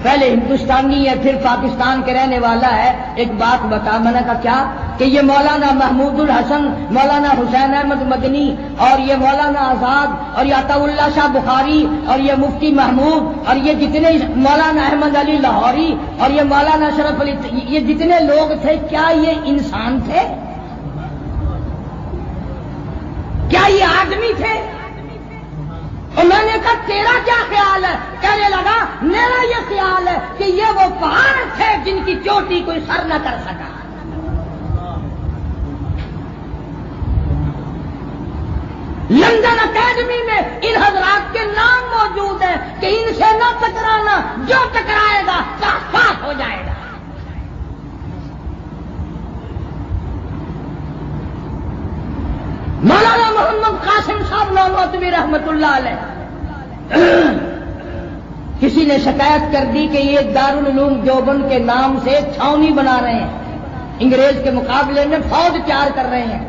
پہلے ہندوستانی ہے پھر پاکستان کے رہنے والا ہے، ایک بات بتا۔ میں نے کہا کیا؟ کہ یہ مولانا محمود الحسن، مولانا حسین احمد مدنی اور یہ مولانا آزاد اور یہ عطا اللہ شاہ بخاری اور یہ مفتی محمود اور یہ جتنے مولانا احمد علی لاہوری اور یہ مولانا شرف علی، یہ جتنے لوگ تھے کیا یہ انسان تھے؟ کیا یہ آدمی تھے؟ اور میں نے کہا تیرا کیا خیال ہے؟ کہنے لگا میرا یہ خیال ہے کہ یہ وہ پہاڑ تھے جن کی چوٹی کوئی سر نہ کر سکا۔ لندن اکیڈمی میں ان حضرات کے نام موجود ہیں کہ ان سے نہ ٹکرانا، جو ٹکرائے گا صاف ہو جائے گا۔ مولانا محمد قاسم صاحب نانوتوی رحمت اللہ علیہ کسی نے شکایت کر دی کہ یہ دارالعلوم دیوبند کے نام سے چھاونی بنا رہے ہیں، انگریز کے مقابلے میں فوج تیار کر رہے ہیں۔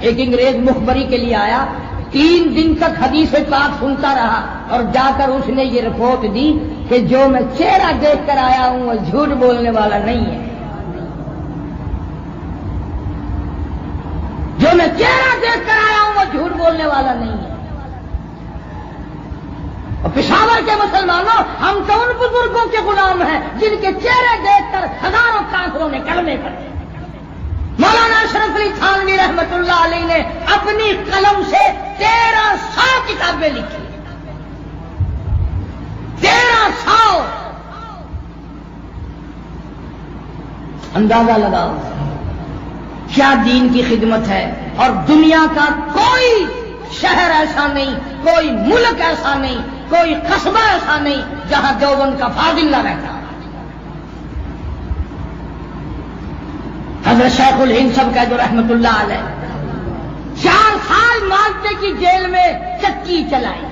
ایک انگریز مخبری کے لیے آیا، 3 دن تک حدیث پاک سنتا رہا اور جا کر اس نے یہ رپورٹ دی کہ جو میں چہرہ دیکھ کر آیا ہوں وہ جھوٹ بولنے والا نہیں ہے، جو میں چہرہ دیکھ کر آیا ہوں وہ جھوٹ بولنے والا نہیں ہے۔ اور پشاور کے مسلمانوں، ہم تو ان بزرگوں کے غلام ہیں جن کے چہرے دیکھ کر ہزاروں کافروں نے کلمے پڑھے۔ مولانا اشرف علی تھانوی رحمت اللہ علیہ نے اپنی قلم سے 1300 کتابیں لکھی، 1300 اندازہ لگاؤ کیا دین کی خدمت ہے. اور دنیا کا کوئی شہر ایسا نہیں، کوئی ملک ایسا نہیں، کوئی قصبہ ایسا نہیں جہاں دیوبند کا فاضل نہ رہتا. حضرت شیخ الہند سب کہہ دو رحمت اللہ علیہ 4 سال مالٹے کی جیل میں چکی چلائی.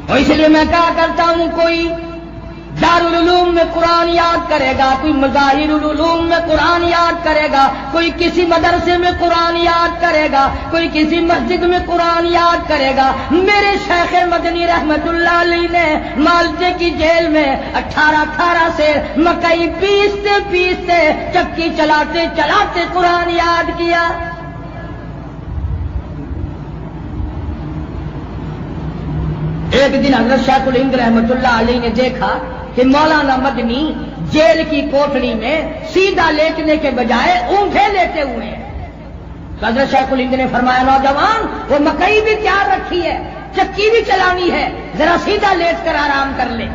اور اس لیے میں کہا کرتا ہوں کوئی دارالعلوم میں قرآن یاد کرے گا، کوئی مظاہر العلوم میں قرآن یاد کرے گا، کوئی کسی مدرسے میں قرآن یاد کرے گا، کوئی کسی مسجد میں قرآن یاد کرے گا. میرے شیخ مدنی رحمت اللہ علیہ نے مالٹے کی جیل میں 18 سے مکئی پیستے چکی چلاتے چلاتے قرآن یاد کیا. ایک دن حضرت شیخ الہند رحمت اللہ علیہ نے دیکھا کہ مولانا مدنی جیل کی کوٹڑی میں سیدھا لیٹنے کے بجائے اونٹے لیتے ہوئے ہیں. تو حضرت شیخ الہند نے فرمایا نوجوان وہ مکئی بھی تیار رکھی ہے، چکی بھی چلانی ہے، ذرا سیدھا لیٹ کر آرام کر لے.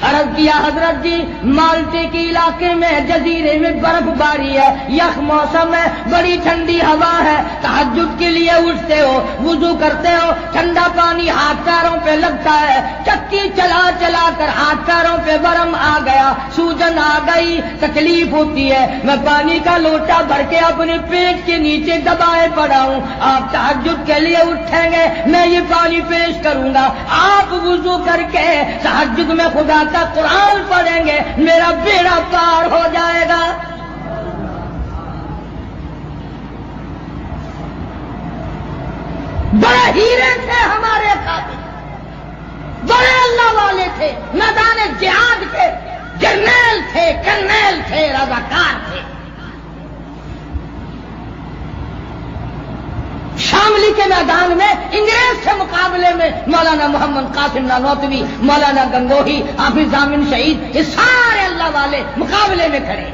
عرض کیا حضرت جی مالٹے کے علاقے میں جزیرے میں برف باری ہے، یخ موسم ہے، بڑی ٹھنڈی ہوا ہے، تہجد کے لیے اٹھتے ہو، وضو کرتے ہو، ٹھنڈا پانی ہاتھ پیروں پہ لگتا ہے، چکی چلا چلا کر ہاتھ پیروں پہ برم آ گیا، سوجن آ گئی، تکلیف ہوتی ہے، میں پانی کا لوٹا بھر کے اپنے پیٹ کے نیچے دبائے پڑا ہوں. آپ تہجد کے لیے اٹھیں گے میں یہ پانی پیش کروں گا، آپ وضو کر کے تہجد میں خدا کا قرآن پڑھیں گے، میرا بیڑا پار ہو جائے گا. بڑے ہیرے تھے ہمارے قابل، بڑے اللہ والے تھے، میدان جہاد کے جرنیل تھے، کرنیل تھے، رضاکار تھے. شاملی کے میدان میں انگریز کے مقابلے میں مولانا محمد قاسم نانوتوی، مولانا گنگوہی، حافظ ضامن شہید، یہ سارے اللہ والے مقابلے میں کھڑے.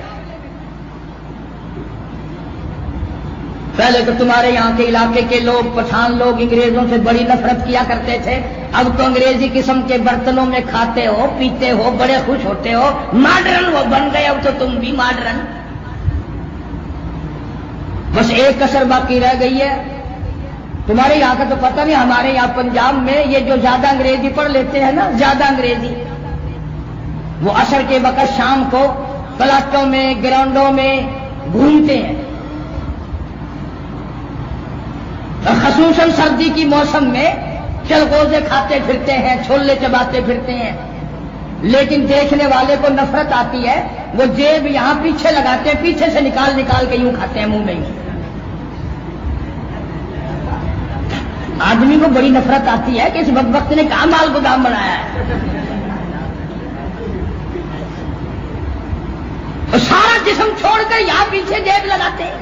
پہلے تو تمہارے یہاں کے علاقے کے لوگ پٹھان لوگ انگریزوں سے بڑی نفرت کیا کرتے تھے، اب تو انگریزی قسم کے برتنوں میں کھاتے ہو، پیتے ہو، بڑے خوش ہوتے ہو، ماڈرن وہ بن گئے، اب تو تم بھی ماڈرن. بس ایک کسر باقی رہ گئی ہے. تمہارے یہاں کا تو پتہ نہیں، ہمارے یہاں پنجاب میں یہ جو زیادہ انگریزی پڑھ لیتے ہیں نا، زیادہ انگریزی، وہ عصر کے وقت شام کو پلاٹوں میں گراؤنڈوں میں گھومتے ہیں، اور خصوصاً سردی کی موسم میں چلغوزے کھاتے پھرتے ہیں، چھولے چباتے پھرتے ہیں. لیکن دیکھنے والے کو نفرت آتی ہے، وہ جیب یہاں پیچھے لگاتے ہیں، پیچھے سے نکال نکال کے یوں کھاتے ہیں منہ میں. آدمی کو بڑی نفرت آتی ہے کہ اس بدبخت نے کہاں مال گودام بنایا ہے. اور سارا جسم چھوڑ کر یہاں پیچھے جیب لگاتے ہیں.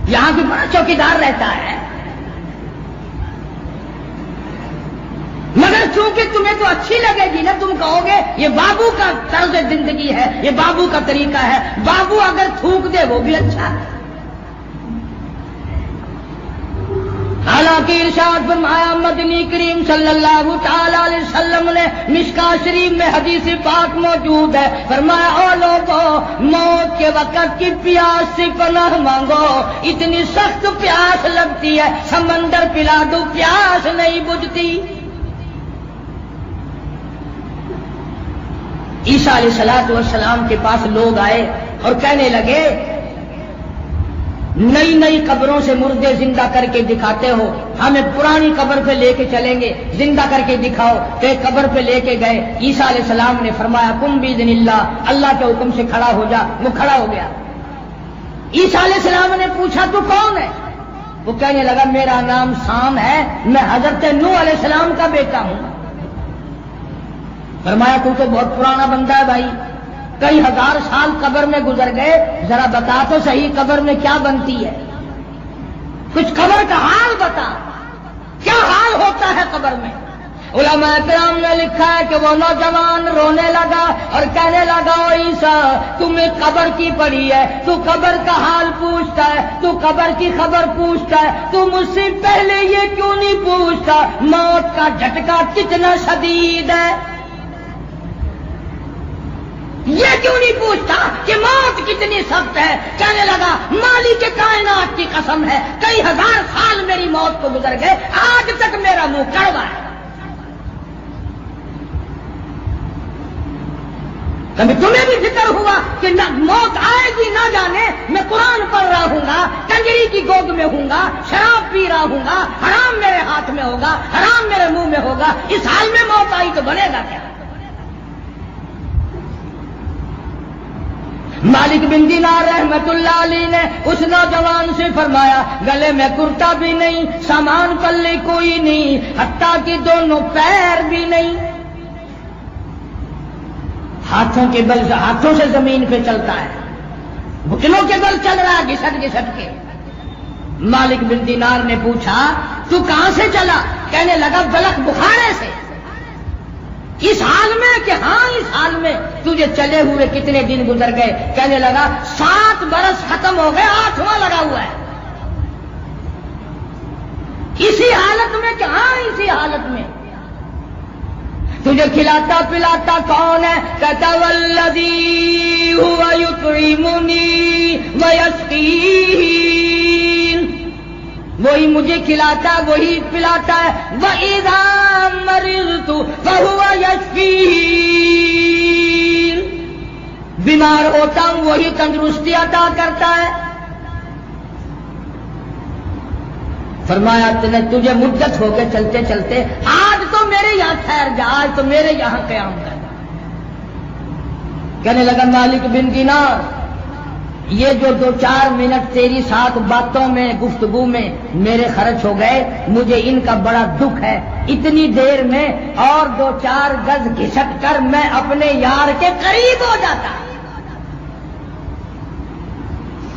یہاں بھی بڑا چوکیدار رہتا ہے، مگر چونکہ تمہیں تو اچھی لگے گی نا، تم کہو گے یہ بابو کا طرز زندگی ہے، یہ بابو کا طریقہ ہے. بابو اگر تھوک دے وہ بھی اچھا ہے. حالانکہ ارشاد فرمایا مدنی کریم صلی اللہ تعالی علیہ وسلم نے، مشکاۃ شریف میں حدیث پاک موجود ہے، فرمایا او لوگوں موت کے وقت کی پیاس سے پناہ مانگو، اتنی سخت پیاس لگتی ہے سمندر پلا دو پیاس نہیں بجھتی. عیسیٰ علیہ الصلوۃ والسلام کے پاس لوگ آئے اور کہنے لگے نئی نئی قبروں سے مردے زندہ کر کے دکھاتے ہو، ہمیں پرانی قبر پہ لے کے چلیں گے، زندہ کر کے دکھاؤ. تو ایک قبر پہ لے کے گئے، عیسیٰ علیہ السلام نے فرمایا قم باذن اللہ، اللہ کے حکم سے کھڑا ہو جا. وہ کھڑا ہو گیا. عیسیٰ علیہ السلام نے پوچھا تو کون ہے؟ وہ کہنے لگا میرا نام سام ہے، میں حضرت نوح علیہ السلام کا بیٹا ہوں. فرمایا تو بہت پرانا بندہ ہے بھائی، کئی ہزار سال قبر میں گزر گئے، ذرا بتا تو صحیح قبر میں کیا بنتی ہے، کچھ قبر کا حال بتا، کیا حال ہوتا ہے قبر میں. علماء کرام نے لکھا ہے کہ وہ نوجوان رونے لگا اور کہنے لگا او عیسیٰ تمہیں قبر کی پڑی ہے، تو قبر کا حال پوچھتا ہے، تو قبر کی خبر پوچھتا ہے، تو مجھ سے پہلے یہ کیوں نہیں پوچھتا موت کا جھٹکا کتنا شدید ہے. یہ کیوں نہیں پوچھتا کہ موت کتنی سخت ہے؟ کہنے لگا مالک کائنات کی قسم ہے، کئی ہزار سال میری موت کو گزر گئے، آج تک میرا منہ کڑوا ہے۔ کبھی تمہیں بھی فکر ہوا کہ نہ موت آئے گی نہ جانے، میں قرآن پڑھ رہا ہوں گا، کنجری کی گود میں ہوں گا، شراب پی رہا ہوں گا، حرام میرے ہاتھ میں ہوگا، حرام میرے منہ میں ہوگا، اس حال میں موت آئی تو بنے گا کیا؟ مالک بن دینار رحمت اللہ علیہ نے اس نوجوان سے فرمایا گلے میں کرتا بھی نہیں، سامان پلے کوئی نہیں، حتیٰ کہ دونوں پیر بھی نہیں، ہاتھوں کے بل ہاتھوں سے زمین پہ چلتا ہے، گھٹنوں کے بل چل رہا ہے گھسٹ گھسٹ کے۔ مالک بن دینار نے پوچھا تو کہاں سے چلا؟ کہنے لگا بلک بخارے سے۔ اس حال میں کہ ہاں اس حال میں تجھے چلے ہوئے کتنے دن گزر گئے؟ کہنے لگا 7 برس ختم ہو گئے، 8واں لگا ہوا ہے۔ اسی حالت میں کہ ہاں اسی حالت میں۔ تجھے کھلاتا پلاتا کون ہے؟ کہتا والذی ہوا یطعمنی ویسقین، وہی مجھے کھلاتا وہی پلاتا ہے، وَإِذَا مَرِضْتُ فَهُوَ يَشْفِينِ، بیمار ہوتا ہوں وہی تندرستی عطا کرتا ہے۔ فرمایا تجھے مدت ہو گئے چلتے چلتے، آج تو میرے یہاں ٹھہر جا، آج تو میرے یہاں قیام کر۔ کہنے لگا مالک بن دینار یہ جو 2-4 منٹ تیری ساتھ باتوں میں گفتگو میں میرے خرچ ہو گئے، مجھے ان کا بڑا دکھ ہے، اتنی دیر میں اور 2-4 گز گھسٹ کر میں اپنے یار کے قریب ہو جاتا،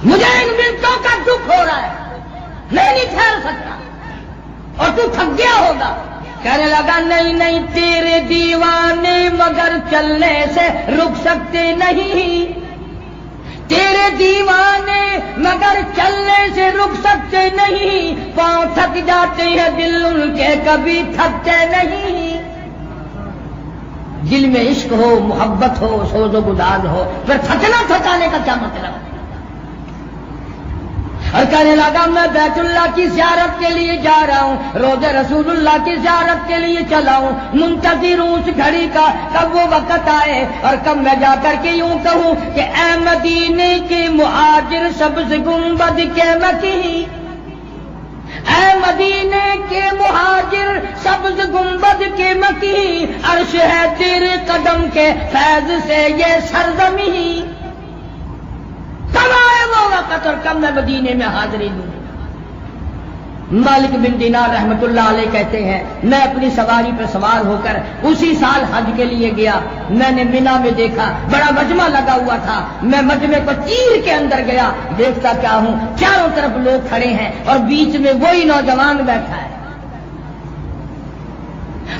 مجھے ان منٹوں کا دکھ ہو رہا ہے، میں نہیں ٹھہر سکتا، اور تو تھک گیا ہوگا۔ کہنے لگا نہیں تیرے دیوانے مگر چلنے سے رک سکتے نہیں، تیرے دیوانے مگر چلنے سے رک سکتے نہیں، پاؤں تھک جاتے ہیں دل ان کے کبھی تھکتے نہیں۔ دل میں عشق ہو، محبت ہو، سوز و گداز ہو، پھر تھکنا تھکانے کا کیا مطلب؟ اور کہنے لگا میں بیت اللہ کی زیارت کے لیے جا رہا ہوں، روضہ رسول اللہ کی زیارت کے لیے چلا ہوں، منتظر ہوں اس گھڑی کا کب وہ وقت آئے اور کب میں جا کر کے یوں کہوں کہ اے مدینے کے مہاجر سبز گنبد کے مکی، اے مدینے کے مہاجر سبز گنبد کے مکی، عرش ہے تیرے قدم کے فیض سے یہ سرزمین، کب آئے وہ وقت اور کب میں مدینے میں حاضری دوں۔ مالک بن دینار رحمت اللہ علیہ کہتے ہیں میں اپنی سواری پر سوار ہو کر اسی سال حج کے لیے گیا، میں نے مینا میں دیکھا بڑا مجمع لگا ہوا تھا، میں مجمع کو چیر کے اندر گیا، دیکھتا کیا ہوں چاروں طرف لوگ کھڑے ہیں اور بیچ میں وہی نوجوان بیٹھا ہے،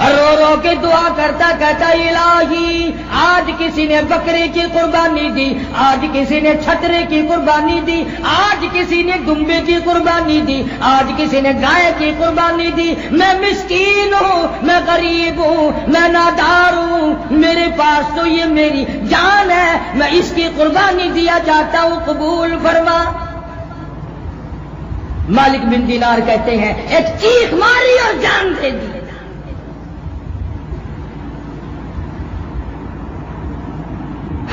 رو رو کے دعا کرتا کہتا الہی آج کسی نے بکرے کی قربانی دی، آج کسی نے چھترے کی قربانی دی، آج کسی نے دمبے کی قربانی دی، آج کسی نے گائے کی قربانی دی، میں مسکین ہوں، میں غریب ہوں، میں نادار ہوں، میرے پاس تو یہ میری جان ہے، میں اس کی قربانی دیا چاہتا ہوں، قبول فرما۔ مالک بن دینار کہتے ہیں ایک چیخ ماری اور جان دے دی۔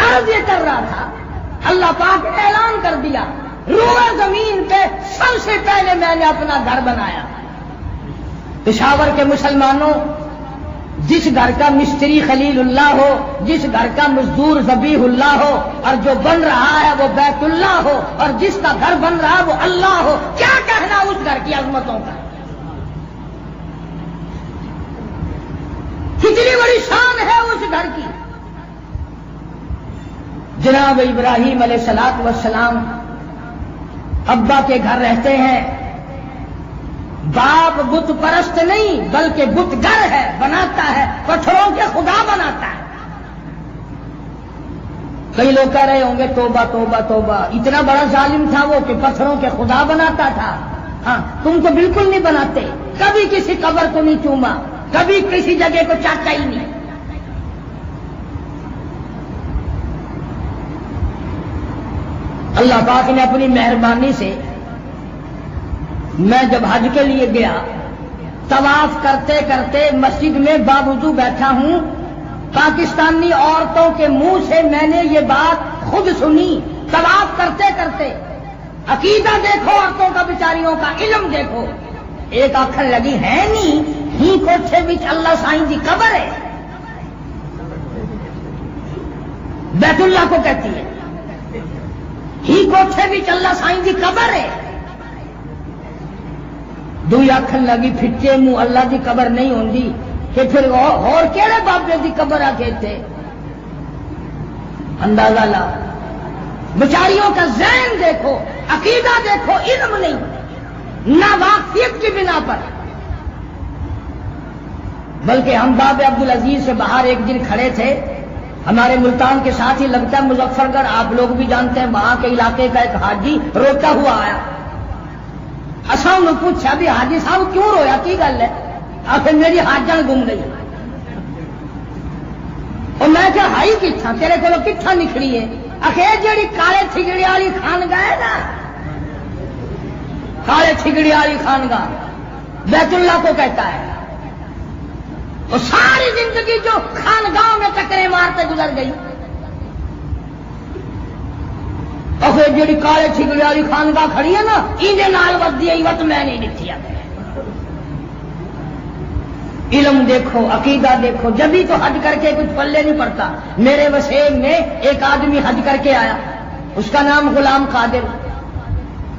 عرض یہ کر رہا تھا، اللہ پاک نے اعلان کر دیا روئے زمین پہ سب سے پہلے میں نے اپنا گھر بنایا۔ پشاور کے مسلمانوں، جس گھر کا مستری خلیل اللہ ہو، جس گھر کا مزدور ذبیح اللہ ہو، اور جو بن رہا ہے وہ بیت اللہ ہو، اور جس کا گھر بن رہا ہے وہ اللہ ہو، کیا کہنا اس گھر کی عظمتوں کا؟ کتنی بڑی شان ہے اس گھر کی۔ جناب ابراہیم علیہ الصلوۃ والسلام ابا کے گھر رہتے ہیں، باپ بت پرست نہیں بلکہ بت گر ہے، بناتا ہے، پتھروں کے خدا بناتا ہے۔ کئی لوگ کہہ رہے ہوں گے توبہ توبہ توبہ، اتنا بڑا ظالم تھا وہ کہ پتھروں کے خدا بناتا تھا۔ ہاں تم تو بالکل نہیں بناتے، کبھی کسی قبر کو نہیں چوما، کبھی کسی جگہ کو چاٹا ہی نہیں۔ اللہ پاک نے اپنی مہربانی سے میں جب حج کے لیے گیا، طواف کرتے کرتے مسجد میں باوضو بیٹھا ہوں، پاکستانی عورتوں کے منہ سے میں نے یہ بات خود سنی، طواف کرتے کرتے۔ عقیدہ دیکھو عورتوں کا، بیچاریوں کا علم دیکھو۔ ایک آخر لگی ہے نہیں ہی کوٹھے وچ اللہ سائیں دی قبر ہے، بیت اللہ کو کہتی ہے، ہی کوٹھے وچ اللہ سائیں دی قبر ہے۔ دوئی آخر لگی پھٹے منہ اللہ دی قبر نہیں ہوندی کہ پھر اور کیڑے بابے دی قبر آ کے تھے؟ اندازہ لا، بیچاریوں کا ذہن دیکھو، عقیدہ دیکھو، علم نہیں، نہ واقفیت کی بنا پر۔ بلکہ ہم باب عبدالعزیز سے باہر ایک دن کھڑے تھے، ہمارے ملتان کے ساتھ ہی لگتا ہے مظفر گڑھ، آپ لوگ بھی جانتے ہیں، وہاں کے علاقے کا ایک حاجی روتا ہوا آیا۔ اصا انہوں پوچھا بھی حاجی صاحب کیوں رویا، کی گل ہے؟ آخر میری حاجن گم گئی۔ اور میں کیا ہائی کتھا تیرے کو کتھا نکلی ہے؟ آخر جیڑی کالے ٹھگڑی والی خانگاہ ہے نا، کالے ٹھگڑی والی خانگاہ بیت اللہ کو کہتا ہے، وہ ساری زندگی جو خانگاہ میں چکرے مارتے گزر گئی، اور پھر جیڑی کالے ٹھگڑی والی خانگاہ کھڑی ہے نا، ایندے نال ودی ہے وت میں نہیں دتی ہے۔ علم دیکھو، عقیدہ دیکھو، جبھی تو حج کر کے کچھ پلے نہیں پڑتا۔ میرے وسیم میں ایک آدمی حج کر کے آیا، اس کا نام غلام قادر،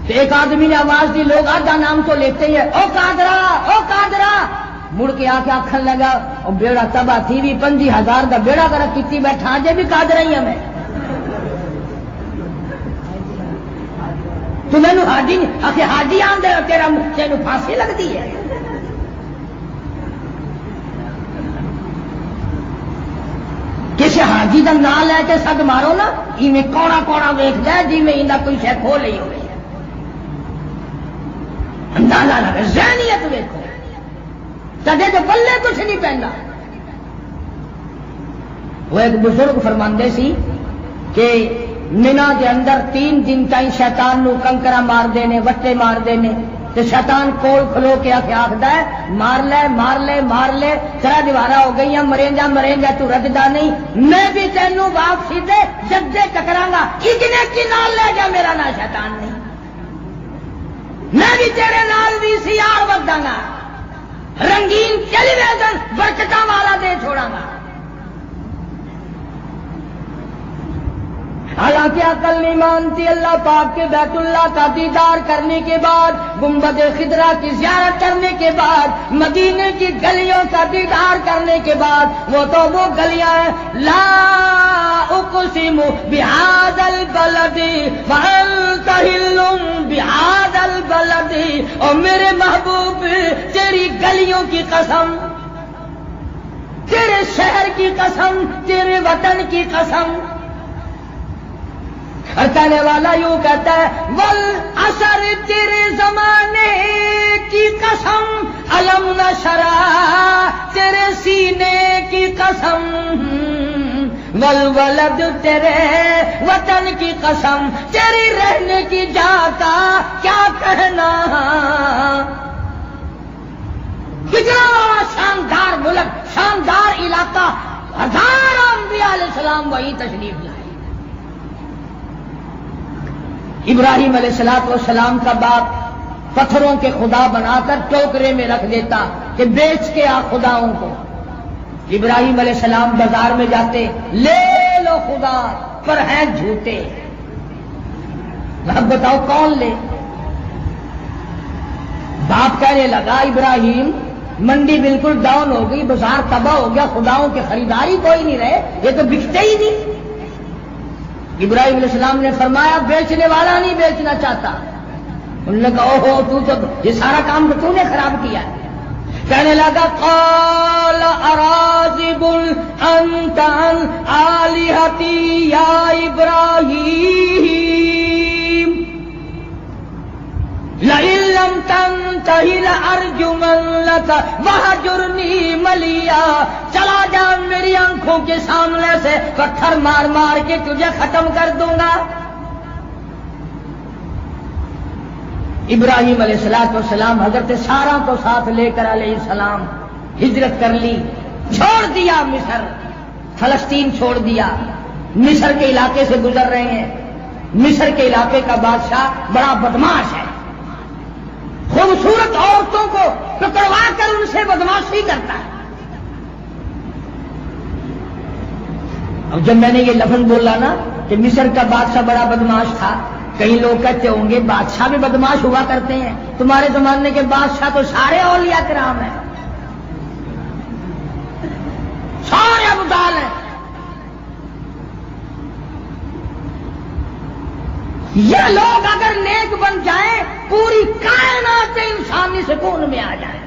تو ایک آدمی نے آواز دی، لوگ آدھا نام تو لیتے ہی ہے، او قادرا او قادرا، مڑ کے آ کے آخر لگا، او بیڑا تباہ تھی بھی 50,000 کا بیڑا کر کیتی بیٹھا، جے بھی قادر ہی ہمیں تو میں نے حاجی آخر حاجی آن دے تیرا تینوں پھانسی لگتی ہے۔ کسی حاجی کا نام لے کے سد مارو نا، میں کوڑا کوڑا ویک جائے جی میں انہیں کوئی شے کھو لی ہوئی ہے۔ اندازہ لگے ذہنیت دیکھو، کدے تو پلے کچھ نہیں پہنا۔ وہ ایک بزرگ فرماندے سی کہ مینا دے اندر 3 دن تائیں شیطان نو کنکرا مار دینے، وٹے مار دینے، تو شیطان کول کھلو کے آخدا ہے مار لے مار لے مار لے، ترا دیوارا ہو گئی ہیں، مریں جا تو رجدا نہیں، میں بھی تینوں واپسی دے جدے ٹکراں گا، کتنے کی نال لے جا، میرا نام شیطان نہیں، میں بھی تیرے نال بھی سیار ودا گا، رنگین ٹیلی ویژن برکتاں والا دے چھوڑاں گا۔ حالانکہ عقل نہیں مانتی، اللہ پاک کے بیت اللہ کا دیدار کرنے کے بعد، گنبد خضرا کی زیارت کرنے کے بعد، مدینے کی گلیوں کا دیدار کرنے کے بعد، وہ تو وہ گلیاں ہیں، لا اقسم بہذا البلد وانت حل بہذا البلد، اور میرے محبوب تیری گلیوں کی قسم، تیرے شہر کی قسم، تیرے وطن کی قسم۔ اور کہنے والا یوں کہتا ہے، والعصر تیرے زمانے کی قسم، علم نشرح تیرے سینے کی قسم، والولد تیرے وطن کی قسم، تیری رہنے کی جا کا کیا کہنا۔ کتنا بڑا شاندار ملک، شاندار علاقہ، ہزاروں انبیاء علیہ السلام وہی تشریف لائے۔ ابراہیم علیہ السلام کا باپ پتھروں کے خدا بنا کر ٹوکرے میں رکھ دیتا کہ بیچ کے آ خداؤں کو۔ ابراہیم علیہ السلام بازار میں جاتے، لے لو خدا، پر ہیں جھوٹے۔ اب بتاؤ کون لے؟ باپ کہنے لگا، ابراہیم منڈی بالکل ڈاؤن ہو گئی، بازار تباہ ہو گیا، خداؤں کے خریداری کوئی نہیں رہے، یہ تو بکتے ہی نہیں۔ ابراہیم علیہ السلام نے فرمایا، بیچنے والا نہیں بیچنا چاہتا۔ انہوں نے کہا، اوہو تو یہ سارا کام تو تو نے خراب کیا ہے۔ کہنے لگا، قال اراغب انت عن آلہتی یا ابراہیم لئن لم تنتہ لارجمنک وہجرنی ملیا، چلا جا میری آنکھوں کے سامنے سے، پتھر مار مار کے تجھے ختم کر دوں گا۔ ابراہیم علیہ السلام حضرت سارہ کو ساتھ لے کر علیہ السلام ہجرت کر لی، چھوڑ دیا مصر، فلسطین چھوڑ دیا، مصر کے علاقے سے گزر رہے ہیں۔ مصر کے علاقے کا بادشاہ بڑا بدماش ہے، خوبصورت عورتوں کو پکڑوا کر ان سے بدماشی کرتا ہے۔ اب جب میں نے یہ لفظ بولا نا کہ مصر کا بادشاہ بڑا بدماش تھا، کئی لوگ کہتے ہوں گے بادشاہ بھی بدماش ہوا کرتے ہیں، تمہارے زمانے کے بادشاہ تو سارے اولیاء کرام ہیں، سارے ابدال ہیں۔ یہ لوگ اگر نیک بن جائیں پوری کائنات انسانی سکون میں آ جائے۔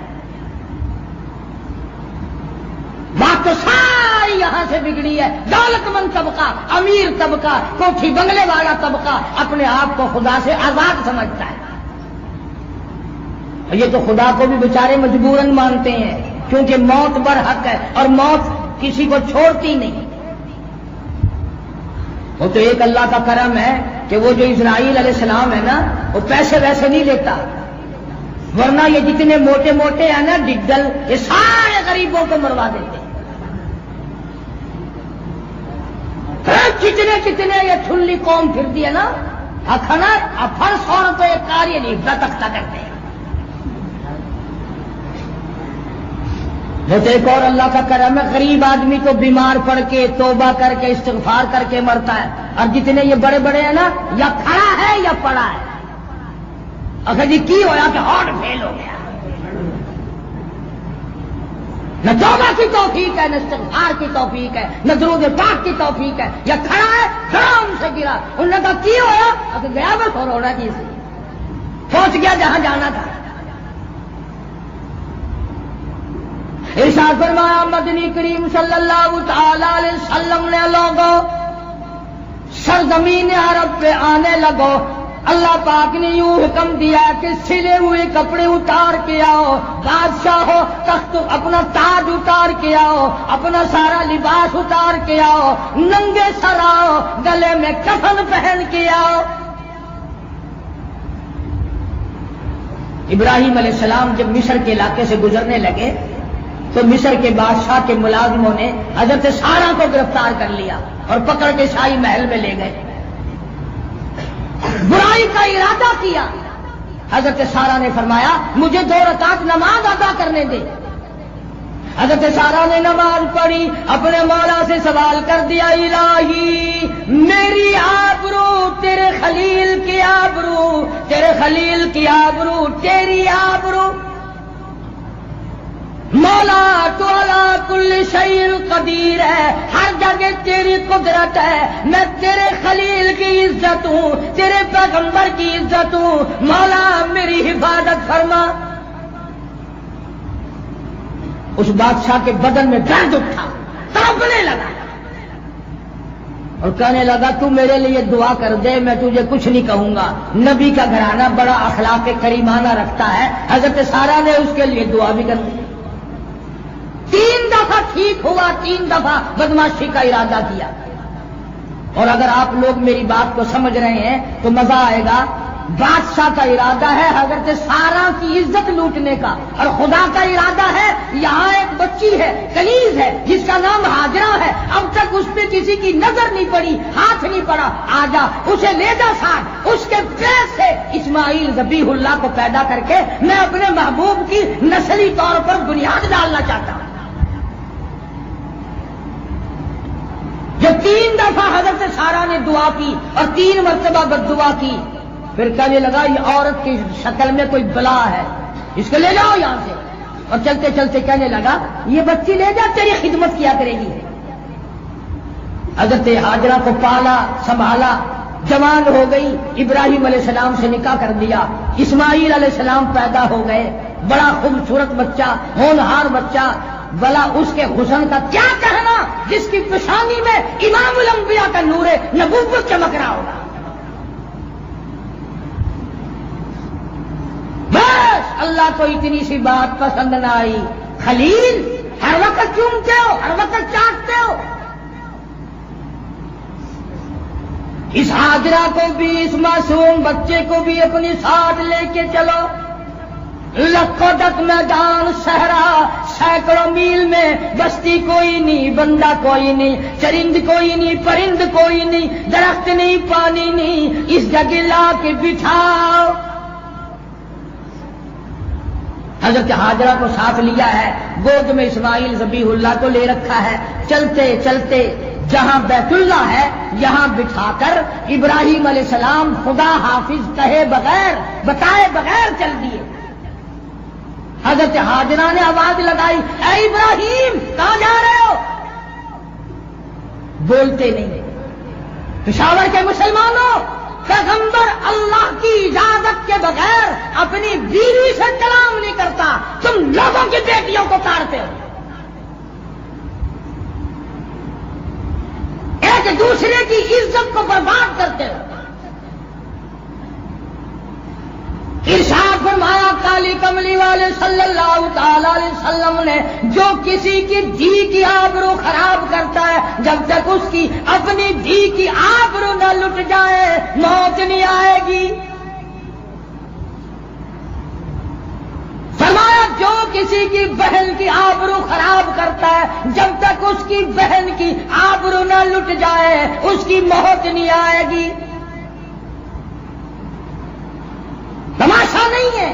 بات تو ساری یہاں سے بگڑی ہے۔ دولت مند طبقہ، امیر طبقہ، کوٹھی بنگلے والا طبقہ اپنے آپ کو خدا سے آزاد سمجھتا ہے، اور یہ تو خدا کو بھی بیچارے مجبوراً مانتے ہیں، کیونکہ موت برحق ہے اور موت کسی کو چھوڑتی نہیں۔ وہ تو ایک اللہ کا کرم ہے کہ وہ جو اسرائیل علیہ السلام ہے نا، وہ پیسے ویسے نہیں لیتا، ورنہ یہ جتنے موٹے موٹے ہیں نا ڈگل، یہ سارے غریبوں کو مروا دیتے ہیں۔ کتنے کتنے یہ ٹھلی قوم پھر دی ہے نا، کھانا ہر 100 روپے کاریہ نہیں تختہ کرتے ہیں۔ وہ تو ایک اور اللہ کا کرم ہے، غریب آدمی تو بیمار پڑ کے توبہ کر کے استغفار کر کے مرتا ہے، اور جتنے یہ بڑے بڑے ہیں نا، یا کھڑا ہے یا پڑا ہے۔ اگر جی کی ہوا کہ ہارٹ فیل ہو گیا، نہ توبہ کی توفیق ہے، نہ استغفار کی توفیق ہے، نہ درود پاک کی توفیق ہے، یا کھڑا ہے دھڑام سے گرا، انہوں نے کہا کی ہوا؟ اگر گیا بس اور ہونا جی سے پہنچ گیا جہاں جانا تھا۔ ارشاد فرمایا مدنی کریم صلی اللہ تعالی علیہ وسلم نے لوگوں سرزمین عرب پہ آنے لگو، اللہ پاک نے یوں حکم دیا کہ سلے ہوئے کپڑے اتار کے آؤ، بادشاہ ہو تخت اپنا تاج اتار کے آؤ، اپنا سارا لباس اتار کے آؤ، ننگے سر آؤ، گلے میں کفن پہن کے آؤ۔ ابراہیم علیہ السلام جب مصر کے علاقے سے گزرنے لگے تو مصر کے بادشاہ کے ملازموں نے حضرت سارہ کو گرفتار کر لیا اور پکڑ کے شاہی محل میں لے گئے، برائی کا ارادہ کیا۔ حضرت سارہ نے فرمایا مجھے 2 رکعت نماز ادا کرنے دے۔ حضرت سارہ نے نماز پڑھی، اپنے مولا سے سوال کر دیا الہی میری آبرو تیرے خلیل کی آبرو، تیرے خلیل کی آبرو تیری آبرو، مولا تو علی کل شیء قدیر ہے، ہر جگہ تیری قدرت ہے، میں تیرے خلیل کی عزت ہوں، تیرے پیغمبر کی عزت ہوں، مولا میری حفاظت فرما۔ اس بادشاہ کے بدن میں درد اٹھا، تڑپنے لگا اور کہنے لگا تو میرے لیے دعا کر دے، میں تجھے کچھ نہیں کہوں گا۔ نبی کا گھرانہ بڑا اخلاق کریمانہ رکھتا ہے، حضرت سارہ نے اس کے لیے دعا بھی کر دی۔ 3 دفعہ ٹھیک ہوا، 3 دفعہ بدماشی کا ارادہ کیا۔ اور اگر آپ لوگ میری بات کو سمجھ رہے ہیں تو مزہ آئے گا۔ بادشاہ کا ارادہ ہے حضرت سارہ کی عزت لوٹنے کا، اور خدا کا ارادہ ہے یہاں ایک بچی ہے کنیز ہے جس کا نام ہاجرہ ہے، اب تک اس پہ کسی کی نظر نہیں پڑی، ہاتھ نہیں پڑا، آجا اسے لے جا ساتھ، اس کے پیٹ سے اسماعیل ذبیح اللہ کو پیدا کر کے میں اپنے محبوب کی نسلی طور پر بنیاد ڈالنا چاہتا ہوں۔ جو 3 دفعہ حضرت سارہ نے دعا کی اور 3 مرتبہ بد دعا کی، پھر کہنے لگا یہ عورت کی شکل میں کوئی بلا ہے، اس کو لے جاؤ یہاں سے، اور چلتے چلتے کہنے لگا یہ بچی لے جا تیری خدمت کیا کرے گی۔ حضرت ہاجرہ کو پالا سنبھالا، جوان ہو گئی، ابراہیم علیہ السلام سے نکاح کر دیا، اسماعیل علیہ السلام پیدا ہو گئے، بڑا خوبصورت بچہ، ہونہار بچہ، بلا اس کے حسن کا کیا کہنا جس کی پیشانی میں امام الانبیاء کا نور نبوت چمک رہا ہوگا۔ بس اللہ کو اتنی سی بات پسند نہ آئی، خلیل ہر وقت چومتے ہو، ہر وقت چاٹتے ہو۔ اس حاجرہ کو بھی، اس معصوم بچے کو بھی اپنی ساتھ لے کے چلو. لکھوں تک میدان صحرا، سینکڑوں میل میں بستی کوئی نہیں، بندہ کوئی نہیں، چرند کوئی نہیں، پرند کوئی نہیں، درخت نہیں، پانی نہیں. اس جگہ لا کے بٹھاؤ. حضرت حاجرہ کو ساتھ لیا ہے، گود میں اسماعیل ذبیح اللہ کو لے رکھا ہے. چلتے چلتے جہاں بیت اللہ ہے یہاں بٹھا کر ابراہیم علیہ السلام خدا حافظ کہے بغیر، بتائے بغیر چل دیے. حضرت حاجرہ نے آواز لگائی، اے ابراہیم کہاں جا رہے ہو؟ بولتے نہیں. پشاور کے مسلمانوں، پیغمبر اللہ کی اجازت کے بغیر اپنی بیوی سے کلام نہیں کرتا. تم لوگوں کی بیٹیوں کو تاڑتے ہو، ایک دوسرے کی عزت کو برباد کرتے ہو. ارشاد فرمایا کالی کملی والے صلی اللہ تعالی علیہ وسلم نے، جو کسی کی دھی کی آبرو خراب کرتا ہے جب تک اس کی اپنی دھی کی آبرو نہ لٹ جائے موت نہیں آئے گی. فرمایا جو کسی کی بہن کی آبرو خراب کرتا ہے جب تک اس کی بہن کی آبرو نہ لٹ جائے اس کی موت نہیں آئے گی. تماشا نہیں ہے،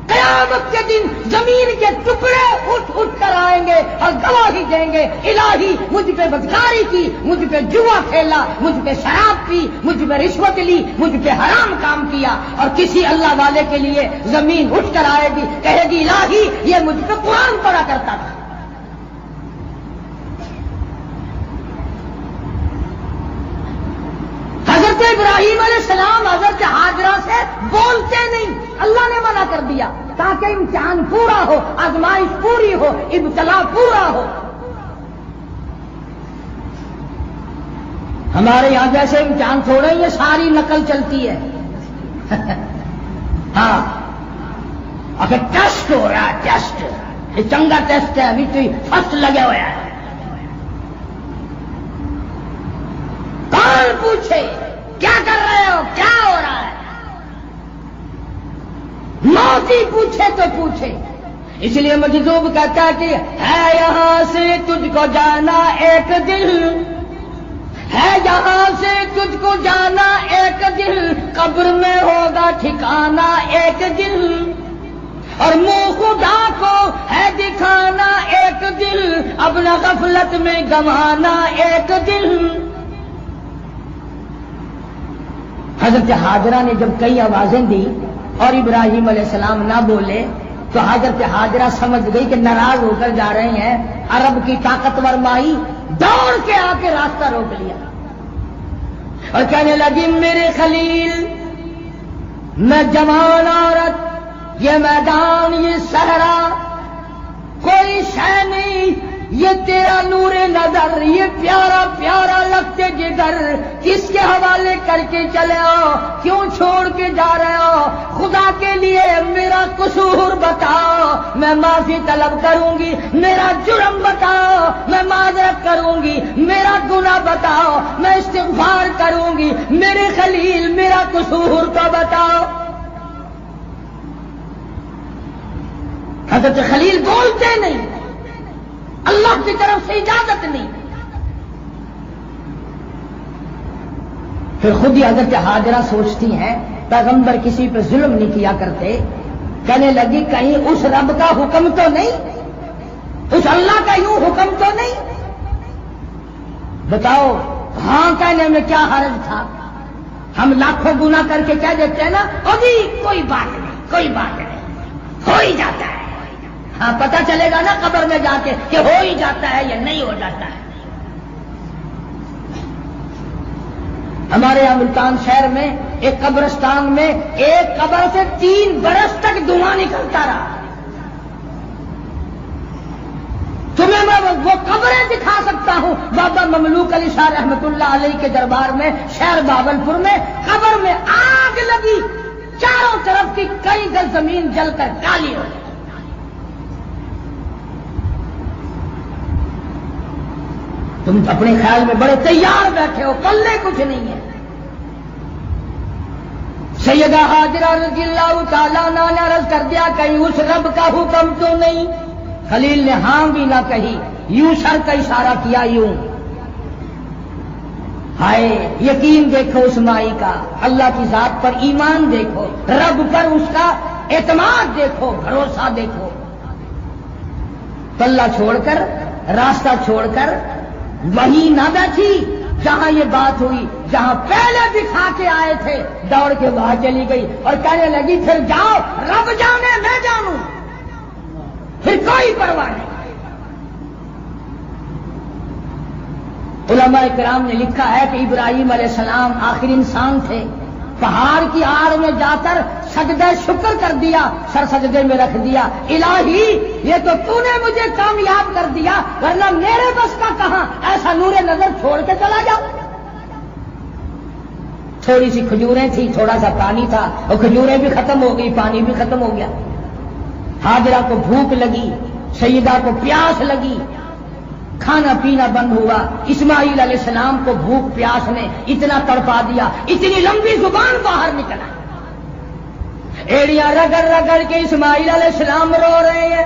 قیامت کے دن زمین کے ٹکڑے اٹھ اٹھ کر آئیں گے اور گواہی دیں گے، الہی مجھ پہ بدکاری کی، مجھ پہ جوا کھیلا، مجھ پہ شراب پی، مجھ پہ رشوت لی، مجھ پہ حرام کام کیا. اور کسی اللہ والے کے لیے زمین اٹھ کر آئے گی، کہے گی الہی یہ مجھ پہ قرآن پڑھا کرتا تھا. حضرت ابراہیم علیہ السلام حضرت حاجرہ سے بولتے نہیں، اللہ نے منع کر دیا تاکہ امتحان پورا ہو، آزمائش پوری ہو، ابتلا پورا ہو. ہمارے یہاں جیسے امتحان تھوڑے یہ ساری نقل چلتی ہے. ہاں اگر ٹیسٹ ہو رہا ہے، ٹیسٹ یہ چنگا ٹیسٹ ہے، ابھی تو فرسٹ لگے ہوا ہے. کون پوچھے کیا کر رہے ہو، کیا ہو رہا ہے؟ موت ہی پوچھے تو پوچھے. اس لیے مجذوب کہتا ہے کہ ہے یہاں سے تجھ کو جانا ایک دن، ہے یہاں سے تجھ کو جانا ایک دن، قبر میں ہوگا ٹھکانا ایک دن، اور منہ خدا کو ہے دکھانا ایک دن، اپنا غفلت میں گنوانا ایک دن. حضرت حاجرہ نے جب کئی آوازیں دی اور ابراہیم علیہ السلام نہ بولے تو حضرت حاجرہ سمجھ گئی کہ ناراض ہو کر جا رہے ہیں. عرب کی طاقتور مائی دوڑ کے آ کے راستہ روک لیا اور کہنے لگی میرے خلیل، میں جوان عورت، یہ میدان، یہ صحرا کوئی شے نہیں، یہ تیرا نور نظر، یہ پیارا پیارا لگتے جگر کس کے حوالے کر کے چلے ہو، کیوں چھوڑ کے جا رہے ہو؟ خدا کے لیے میرا قصور بتاؤ، میں معافی طلب کروں گی. میرا جرم بتاؤ، میں معذرت کروں گی. میرا گناہ بتاؤ، میں استغفار کروں گی. میرے خلیل میرا قصور تو بتاؤ. حضرت خلیل بولتے نہیں، اللہ کی طرف سے اجازت نہیں. پھر خود ہی حضرت حاجرہ سوچتی ہیں پیغمبر کسی پہ ظلم نہیں کیا کرتے. کہنے لگی کہیں اس رب کا حکم تو نہیں، اس اللہ کا یوں حکم تو نہیں؟ بتاؤ ہاں کہنے میں کیا حرج تھا؟ ہم لاکھوں گناہ کر کے کہہ دیتے ہیں نا ابھی کوئی بات نہیں، کوئی بات نہیں، ہو ہی جاتا ہے. ہاں پتہ چلے گا نا قبر میں جا کے کہ ہو ہی جاتا ہے یا نہیں ہو جاتا ہے. ہمارے یہاں ملتان شہر میں ایک قبرستان میں ایک قبر سے 3 برس تک دھواں نکلتا رہا. تمہیں میں وہ قبریں دکھا سکتا ہوں. بابا مملوک علی شاہ رحمت اللہ علیہ کے دربار میں شہر باولپور میں قبر میں آگ لگی، چاروں طرف کی کئی گز زمین جل کر کالی ہو گئی. تم اپنے خیال میں بڑے تیار بیٹھے ہو، پلے کچھ نہیں ہے۔ سیدہ ہاجرہ رضی اللہ تعالیٰ عنہ نے عرض کر دیا کہیں اس رب کا حکم تو نہیں؟ خلیل نے ہاں بھی نہ کہی، یوں سر کا اشارہ کیا، یوں۔ ہائے یقین دیکھو اس مائی کا، اللہ کی ذات پر ایمان دیکھو، رب پر اس کا اعتماد دیکھو، بھروسہ دیکھو۔ پلہ چھوڑ کر، راستہ چھوڑ کر وہیں نہ بیٹھی جہاں یہ بات ہوئی، جہاں پہلے دکھا کے آئے تھے، دوڑ کے وہاں چلی گئی اور کہنے لگی پھر جاؤ، رب جانے میں جانوں، پھر کوئی پرواہ نہیں۔ علماء کرام نے لکھا ہے کہ ابراہیم علیہ السلام آخر انسان تھے، پہاڑ کی آڑ میں جا کر سجدہ شکر کر دیا، سر سجدے میں رکھ دیا، الہی یہ تو نے مجھے کامیاب کر دیا، ورنہ میرے بس کا کہاں، ایسا نور نظر چھوڑ کے چلا جاؤ۔ تھوڑی سی کھجوریں تھی، تھوڑا سا پانی تھا، اور کھجوریں بھی ختم ہو گئی، پانی بھی ختم ہو گیا۔ ہاجرہ کو بھوک لگی، سیدہ کو پیاس لگی، کھانا پینا بند ہوا۔ اسماعیل علیہ السلام کو بھوک پیاس نے اتنا تڑپا دیا، اتنی لمبی زبان باہر نکل آئی، ایڑیاں رگڑ رگڑ کے اسماعیل علیہ السلام رو رہے ہیں۔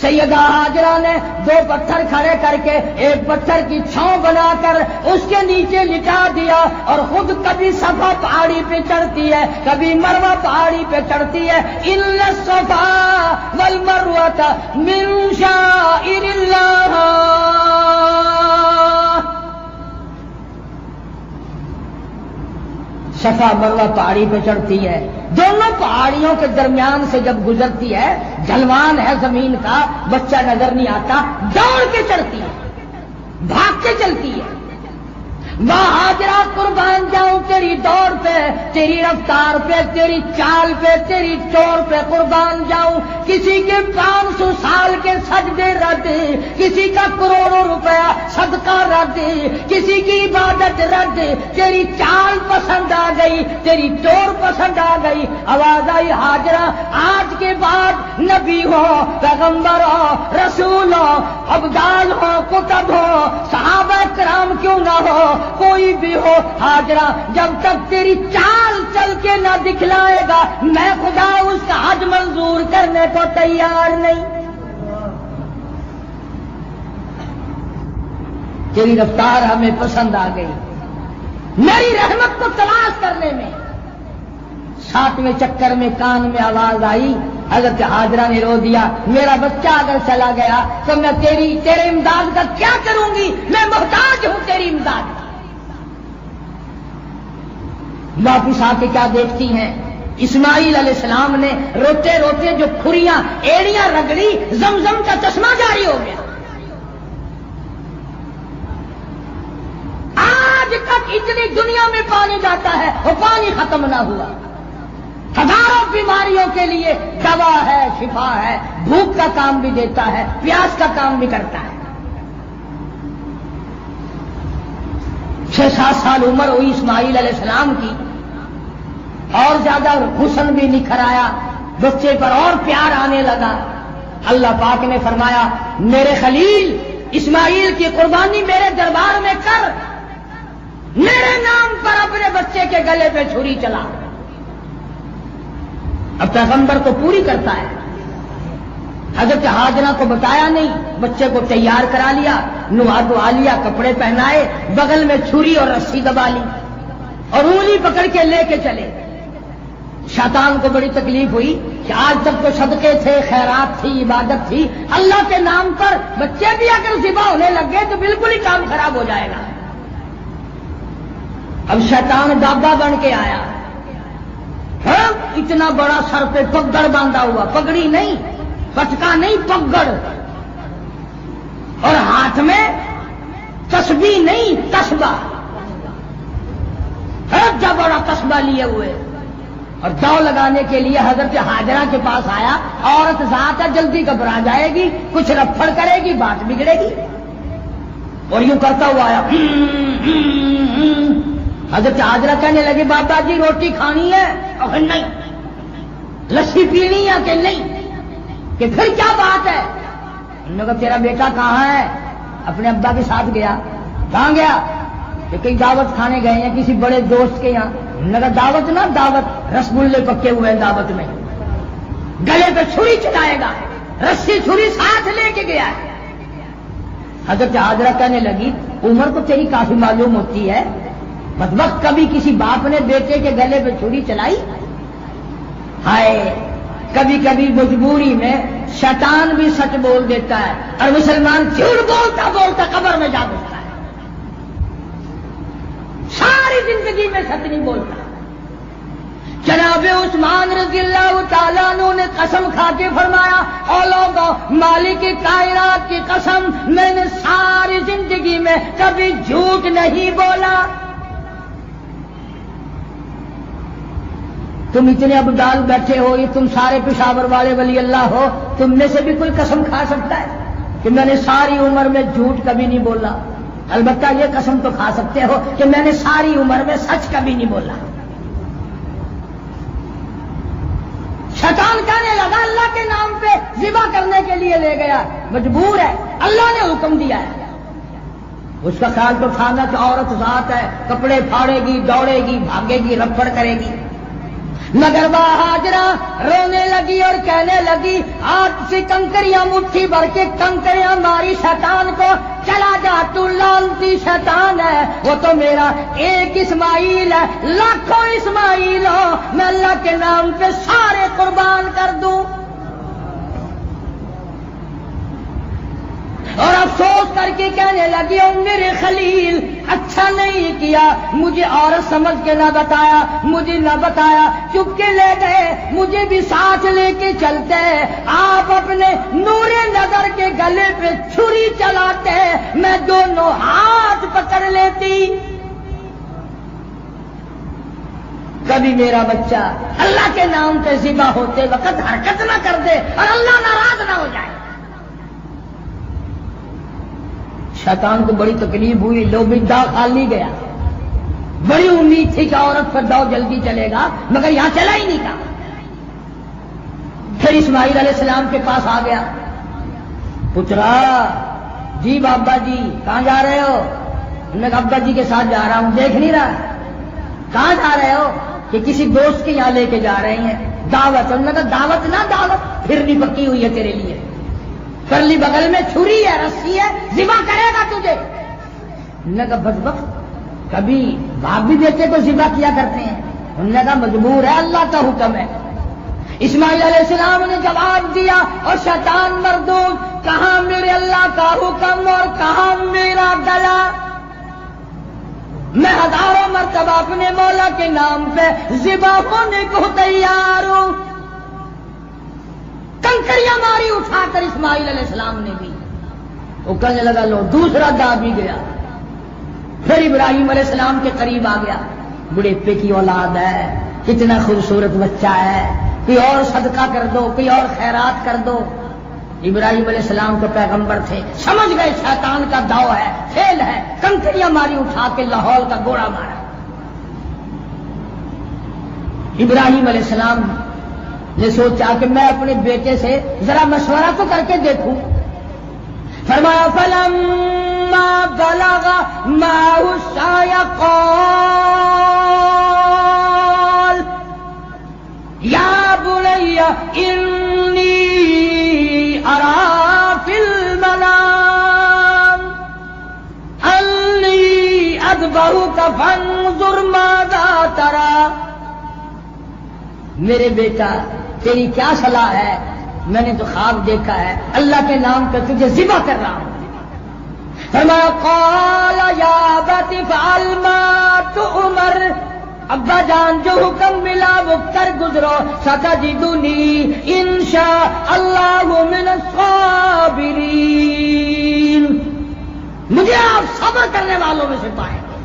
سیدہ ہاجرہ نے دو پتھر کھڑے کر کے ایک پتھر کی چھاؤں بنا کر اس کے نیچے لٹا دیا، اور خود کبھی صفا پہاڑی پہ چڑھتی ہے، کبھی مروہ پہاڑی پہ چڑھتی ہے۔ ان الصفا والمروۃ من شعائر اللہ، صفا مروہ پہاڑی پہ چڑھتی ہے، دونوں پہاڑیوں کے درمیان سے جب گزرتی ہے، ڈھلوان ہے زمین کا، بچہ نظر نہیں آتا، دوڑ کے چڑھتی ہے، بھاگ کے چلتی ہے۔ ماں ہاجرہ قربان جاؤں تیری دوڑ پہ، تیری رفتار پہ، تیری چال پہ، تیری چور پہ قربان جاؤں۔ کسی کے 500 سال کے سجدے رد، کسی کا کروڑوں روپیہ صدقہ رد، کسی کی عبادت رد، تیری چال پسند آ گئی، تیری چور پسند آ گئی۔ آواز آئی ہاجرہ آج کے بعد نبی ہو، پیغمبر ہو، رسول ہو، ابدال ہو، کتب ہو، صحابہ کرام کیوں نہ ہو، کوئی بھی ہو، ہاجرہ جب تک تیری چال چل کے نہ دکھلائے گا، میں خدا اس کا حج منظور کرنے کو تیار نہیں۔ تیری رفتار ہمیں پسند آ گئی، میری رحمت کو تلاش کرنے میں۔ 7ویں چکر میں کان میں آواز آئی، حضرت ہاجرہ نے رو دیا، میرا بچہ اگر چلا گیا تو میں تیرے امداد کا کیا کروں گی، میں محتاج ہوں تیری امداد کی۔ واپس آ کے کیا دیکھتی ہیں، اسماعیل علیہ السلام نے روتے روتے جو کھریاں ایڑیاں رگڑی، زمزم کا چشمہ جاری ہو گیا۔ آج تک اتنی دنیا میں پانی جاتا ہے، وہ پانی ختم نہ ہوا۔ ہزاروں بیماریوں کے لیے دوا ہے، شفا ہے، بھوک کا کام بھی دیتا ہے، پیاس کا کام بھی کرتا ہے۔ 6-7 سال عمر ہوئی اسماعیل علیہ السلام کی، اور زیادہ حسن بھی نکھر آیا، بچے پر اور پیار آنے لگا۔ اللہ پاک نے فرمایا میرے خلیل اسماعیل کی قربانی میرے دربار میں کر، میرے نام پر اپنے بچے کے گلے پہ چھری چلا۔ اب پیغمبر تو پوری کرتا ہے، حضرت ہاجرہ کو بتایا نہیں، بچے کو تیار کرا لیا، نوا دعا لیا، کپڑے پہنائے، بغل میں چھری اور رسی دبا لی اور انگلی پکڑ کے لے کے چلے۔ شیطان کو بڑی تکلیف ہوئی کہ آج تک تو صدقے تھے، خیرات تھی، عبادت تھی، اللہ کے نام پر بچے بھی اگر ذبح ہونے لگ گئے تو بالکل ہی کام خراب ہو جائے گا۔ اب شیطان دادا بن کے آیا، اتنا بڑا سر پہ پگڑ باندھا ہوا، پگڑی نہیں، پٹکا نہیں، پگڑ، اور ہاتھ میں تسبیح نہیں، تسبہ، جب بڑا تسبہ لیے ہوئے، اور دوڑ لگانے کے لیے حضرت ہاجرہ کے پاس آیا۔ عورت ذات ہے، جلدی گھبرا جائے گی، کچھ رفڑ کرے گی، بات بگڑے گی، اور یوں کرتا ہوا آیا۔ حضرت ہاجرہ کہنے لگے بابا جی روٹی کھانی ہے؟ اور نہیں۔ لسی پینی ہے کہ نہیں؟ کہ پھر کیا بات ہے؟ انہوں نے کہا تیرا بیٹا کہاں ہے؟ اپنے ابا کے ساتھ گیا. کہاں گیا؟ کہ کئی دعوت کھانے گئے ہیں کسی بڑے دوست کے یہاں. انہوں نے کہا دعوت نہ دعوت، رسگلے پکے ہوئے ہیں دعوت میں. گلے پہ چھری چلائے گا، رسی چھری ساتھ لے کے گیا ہے. حضرت حاضرہ کہنے لگی عمر تو تیری کافی معلوم ہوتی ہے، بدبخت کبھی کسی باپ نے بیٹے کے گلے پہ چھری چلائی؟ ہائے، کبھی کبھی مجبوری میں شیطان بھی سچ بول دیتا ہے اور مسلمان جھوٹ بولتا بولتا قبر میں جا بولتا ہے. ساری زندگی میں سچ نہیں بولتا. جناب عثمان رضی اللہ تعالیٰ عنہ نے قسم کھا کے فرمایا، اے لوگوں، مالک کائنات کی قسم، میں نے ساری زندگی میں کبھی جھوٹ نہیں بولا. تم اتنے ابدال بیٹھے ہو، یہ تم سارے پشاور والے ولی اللہ ہو، تم میں سے بھی کوئی قسم کھا سکتا ہے کہ میں نے ساری عمر میں جھوٹ کبھی نہیں بولا؟ البتہ یہ قسم تو کھا سکتے ہو کہ میں نے ساری عمر میں سچ کبھی نہیں بولا. شیطان کہنے لگا اللہ کے نام پہ ذبح کرنے کے لیے لے گیا، مجبور ہے، اللہ نے حکم دیا ہے. اس کا خیال تو تھا کہ عورت ذات ہے، کپڑے پھاڑے گی، دوڑے گی، بھاگے گی، رپڑ کرے گی. مگر وہ ہاجرہ رونے لگی اور کہنے لگی آج سے کنکریاں مٹھی بھر کے کنکریاں ماری شیطان کو، چلا جا تو لعنتی شیطان ہے، وہ تو میرا ایک اسماعیل ہے، لاکھوں اسماعیل ہو، میں اللہ کے نام پہ سارے قربان کر دوں. اور افسوس کر کے کہنے لگی او میرے خلیل، اچھا نہیں کیا، مجھے عورت سمجھ کے نہ بتایا، مجھے نہ بتایا، چپ کے لے گئے، مجھے بھی ساتھ لے کے چلتے. آپ اپنے نور نظر کے گلے پہ چھری چلاتے، میں دونوں ہاتھ پکڑ لیتی. کبھی میرا بچہ اللہ کے نام پہ ذبح ہوتے وقت حرکت نہ کر دے اور اللہ ناراض نہ ہو جائے. شیطان کو بڑی تکلیف ہوئی، لوگ دا خالی گیا. بڑی امید تھی کہ عورت پر داؤ جلدی چلے گا، مگر یہاں چلا ہی نہیں تھا. پھر اسماعیل علیہ السلام کے پاس آ گیا. پترا جی بابا جی کہاں جا رہے ہو؟ انہوں نے کہا ابا جی کے ساتھ جا رہا ہوں. دیکھ نہیں رہا؟ کہاں جا رہے ہو؟ کہ کسی دوست کے یہاں لے کے جا رہے ہیں دعوت. انہوں نے کہا دعوت نہ دعوت، پھر بھی پکی ہوئی ہے تیرے لیے. کرلی بغل میں چھری ہے، رسی ہے، ذبح کرے گا تجھے. انہوں نے کہا بدبخت، کبھی باپ بھی بیٹے کو ذبح کیا کرتے ہیں. انہوں نے کہا مجبور ہے، اللہ کا حکم ہے. اسماعیل علیہ السلام نے جواب دیا اور شیطان مردود، کہاں میرے اللہ کا حکم اور کہاں میرا گلا. میں ہزاروں مرتبہ اپنے مولا کے نام پہ ذبح ہونے کو تیار ہوں. کنکریاں ماری اٹھا کر اسماعیل علیہ السلام نے بھی. وہ کہنے لگا لو دوسرا دا بھی گیا. پھر ابراہیم علیہ السلام کے قریب آ گیا. بڑھیپے کی اولاد ہے، کتنا خوبصورت بچہ ہے، کوئی اور صدقہ کر دو، کوئی اور خیرات کر دو. ابراہیم علیہ السلام کو پیغمبر تھے، سمجھ گئے شیطان کا داؤ ہے، کھیل ہے. کنکریاں ماری اٹھا کے لاہور کا گوڑا مارا. ابراہیم علیہ السلام نے سوچا کہ میں اپنے بیٹے سے ذرا مشورہ تو کر کے دیکھوں. فرمایا فلما بلغ معه السعي قال یا بني إني أرى في المنام أني أذبحك فانظر ماذا ترى. میرے بیٹا تیری کیا صلاح ہے؟ میں نے تو خواب دیکھا ہے، اللہ کے نام پہ تجھے ذبح کر رہا ہوں. فرمایا قال یا ابت افعل ما تؤمر، ابا جان جو حکم ملا وہ کر گزرو. ستجدنی انشاء اللہ من الصابرین، مجھے آپ صبر کرنے والوں میں سے پائیں گے.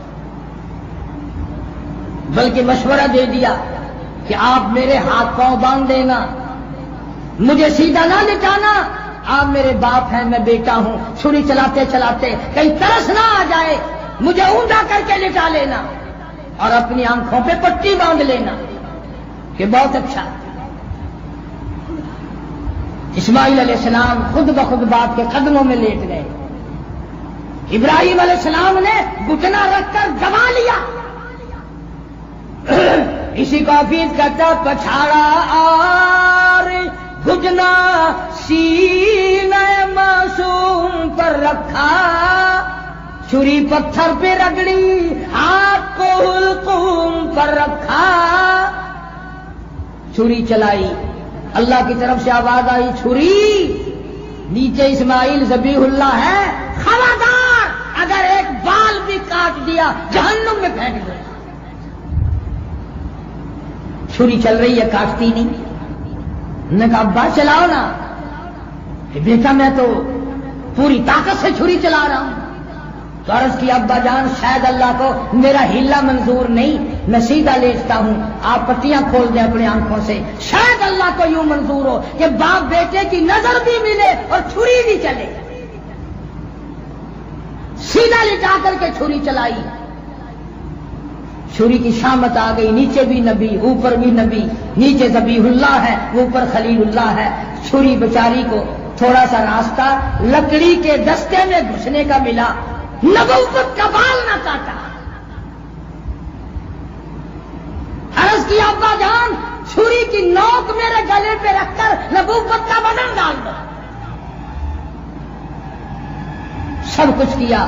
بلکہ مشورہ دے دیا کہ آپ میرے ہاتھ پاؤں باندھ دینا، مجھے سیدھا نہ لٹانا. آپ میرے باپ ہیں، میں بیٹا ہوں. چھری چلاتے چلاتے کہیں ترس نہ آ جائے، مجھے اوندا کر کے لٹا لینا اور اپنی آنکھوں پہ پٹی باندھ لینا. کہ بہت اچھا. اسماعیل علیہ السلام خود بخود باپ کے قدموں میں لیٹ گئے. ابراہیم علیہ السلام نے گھٹنا رکھ کر دبا لیا. اسی کو حفیظ کہتا پچھاڑا اور گھٹنا سینہ معصوم پر رکھا، چھری پتھر پہ رگڑی ہاتھ کو حلقوم پر رکھا. چھری چلائی، اللہ کی طرف سے آواز آئی چھری، نیچے اسماعیل ذبیح اللہ ہے، خبردار اگر ایک بال بھی کاٹ دیا جہنم میں پھینک دو. چھری چل رہی ہے، کاٹتی نہیں. نے کہا ابا چلاؤ نا. بیٹا میں تو پوری طاقت سے چھری چلا رہا ہوں. تو عرض کی ابا جان شاید اللہ کو میرا ہیلا منظور نہیں، میں سیدھا لیٹتا ہوں، آپ پٹیاں کھول دیں اپنی آنکھوں سے. شاید اللہ کو یوں منظور ہو کہ باپ بیٹے کی نظر بھی ملے اور چھری بھی چلے. سیدھا لٹا کر کے چھری چلائی. چھری کی شامت آ گئی، نیچے بھی نبی اوپر بھی نبی، نیچے ذبیح اللہ ہے اوپر خلیل اللہ ہے. چھری بیچاری کو تھوڑا سا راستہ لکڑی کے دستے میں گھسنے کا ملا، نبوت کا بال نہ کاٹا. عرض کی ابا جان چھری کی نوک میرے گلے پہ رکھ کر نبوت کا بدن ڈال دو. سب کچھ کیا.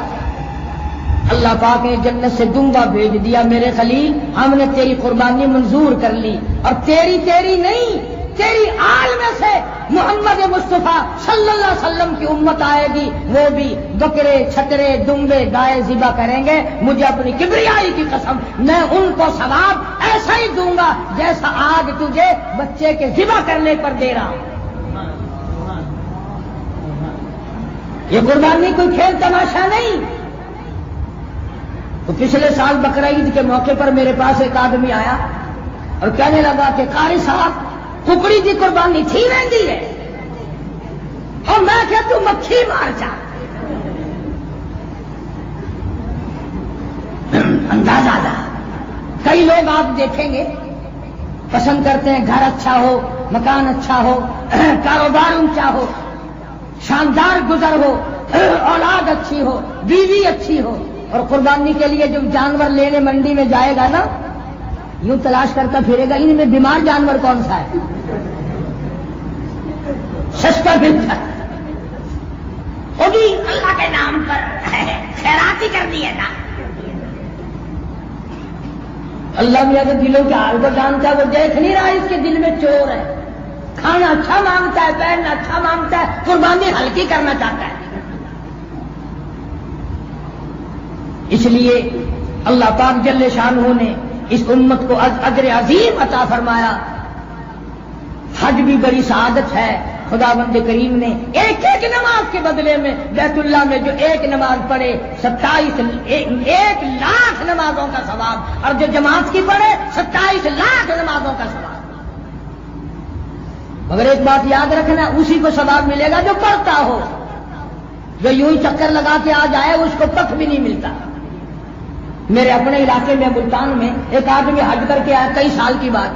اللہ پاک نے جنت سے دنبا بھیج دیا، میرے خلیل ہم نے تیری قربانی منظور کر لی، اور تیری نہیں تیری آل میں سے محمد مصطفیٰ صلی اللہ علیہ وسلم کی امت آئے گی، وہ بھی بکرے چھترے دمبے گائے ذبح کریں گے. مجھے اپنی کبریائی کی قسم میں ان کو ثواب ایسا ہی دوں گا جیسا آج تجھے بچے کے ذبح کرنے پر دے رہا ہوں. یہ قربانی کوئی کھیل تماشا نہیں. تو پچھلے سال بقرعید کے موقع پر میرے پاس ایک آدمی آیا اور کہنے لگا کہ قاری صاحب ککڑی کی قربانی تھی رہتی ہے، اور میں کہ تو مکھی مار جا. اندازہ تھا. کئی لوگ آپ دیکھیں گے پسند کرتے ہیں گھر اچھا ہو، مکان اچھا ہو، کاروبار اونچا ہو، شاندار گزر ہو، اولاد اچھی ہو، بیوی اچھی ہو، اور قربانی کے لیے جو جانور لینے منڈی میں جائے گا نا یوں تلاش کرتا پھرے گا ان میں بیمار جانور کون سا ہے، سستا ملتا ہے، وہ بھی اللہ کے نام پر خیرات ہی کر دیے نا. اللہ میاں کے دلوں کے حال کو جانتا ہے، وہ دیکھ نہیں رہا اس کے دل میں چور ہے. کھانا اچھا مانگتا ہے، پہننا اچھا مانگتا ہے، قربانی ہلکی کرنا چاہتا ہے. اس لیے اللہ پاک جل شانہ نے اس امت کو اجر عظیم عطا فرمایا. حج بھی بڑی سعادت ہے. خداوند کریم نے ایک نماز کے بدلے میں بیت اللہ میں جو ایک نماز پڑھے 1 لاکھ نمازوں کا ثواب، اور جو جماعت کی پڑھے 27 لاکھ نمازوں کا ثواب. مگر ایک بات یاد رکھنا، اسی کو ثواب ملے گا جو پڑھتا ہو. جو یوں ہی چکر لگا کے آ جائے اس کو پتہ بھی نہیں ملتا. میرے اپنے علاقے میں ملتان میں ایک آدمی حج کر کے آیا، کئی سال کی بات.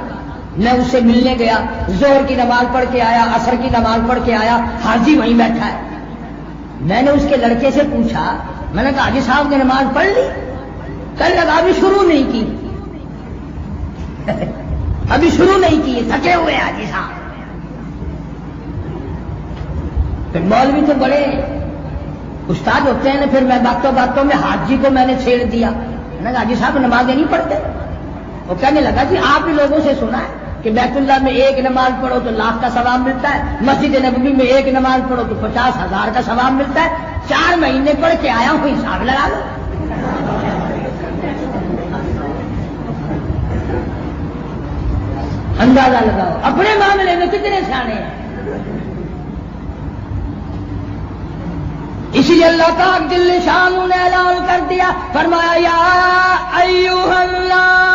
میں اس سے ملنے گیا، ظہر کی نماز پڑھ کے آیا، عصر کی نماز پڑھ کے آیا، حاجی وہیں بیٹھا ہے. میں نے اس کے لڑکے سے پوچھا، میں نے کہا حاجی صاحب نے نماز پڑھ لی؟ کہنے لگا ابھی شروع نہیں کی. ابھی شروع نہیں کی، تھکے ہوئے حاجی صاحب. پھر مولوی تو بڑے استاد ہوتے ہیں نا، پھر میں باتوں میں حاجی کو میں نے چھیڑ دیا. میں نے کہا حاجی صاحب نمازیں نہیں پڑھتے؟ وہ کہنے لگا جی آپ ہی لوگوں سے سنا ہے کہ بیت اللہ میں ایک نماز پڑھو تو 1 لاکھ کا ثواب ملتا ہے، مسجد نبوی میں ایک نماز پڑھو تو 50,000 کا ثواب ملتا ہے. 4 مہینے پڑھ کے آیا ہوں، حساب لگا لو. اندازہ لگاؤ اپنے معاملے میں کتنے سیانے ہیں. اسی لیے اللہ پاک جل شانہ نے اعلان کر دیا، فرمایا یا ایھا الناس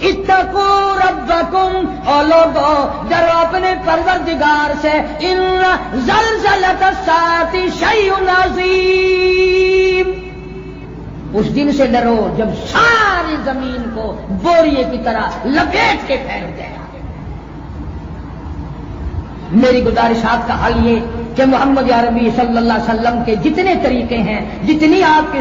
اتقوا ربکم، اور لوگوں ڈرو اپنے پروردگار سے. ان زلزلۃ الساعۃ شیء عظیم، اس دن سے ڈرو جب ساری زمین کو بوریے کی طرح لپیٹ کے پھینک دے. میری گزارشات کا حل یہ کہ محمد عربی صلی اللہ علیہ وسلم کے جتنے طریقے ہیں، جتنی آپ کی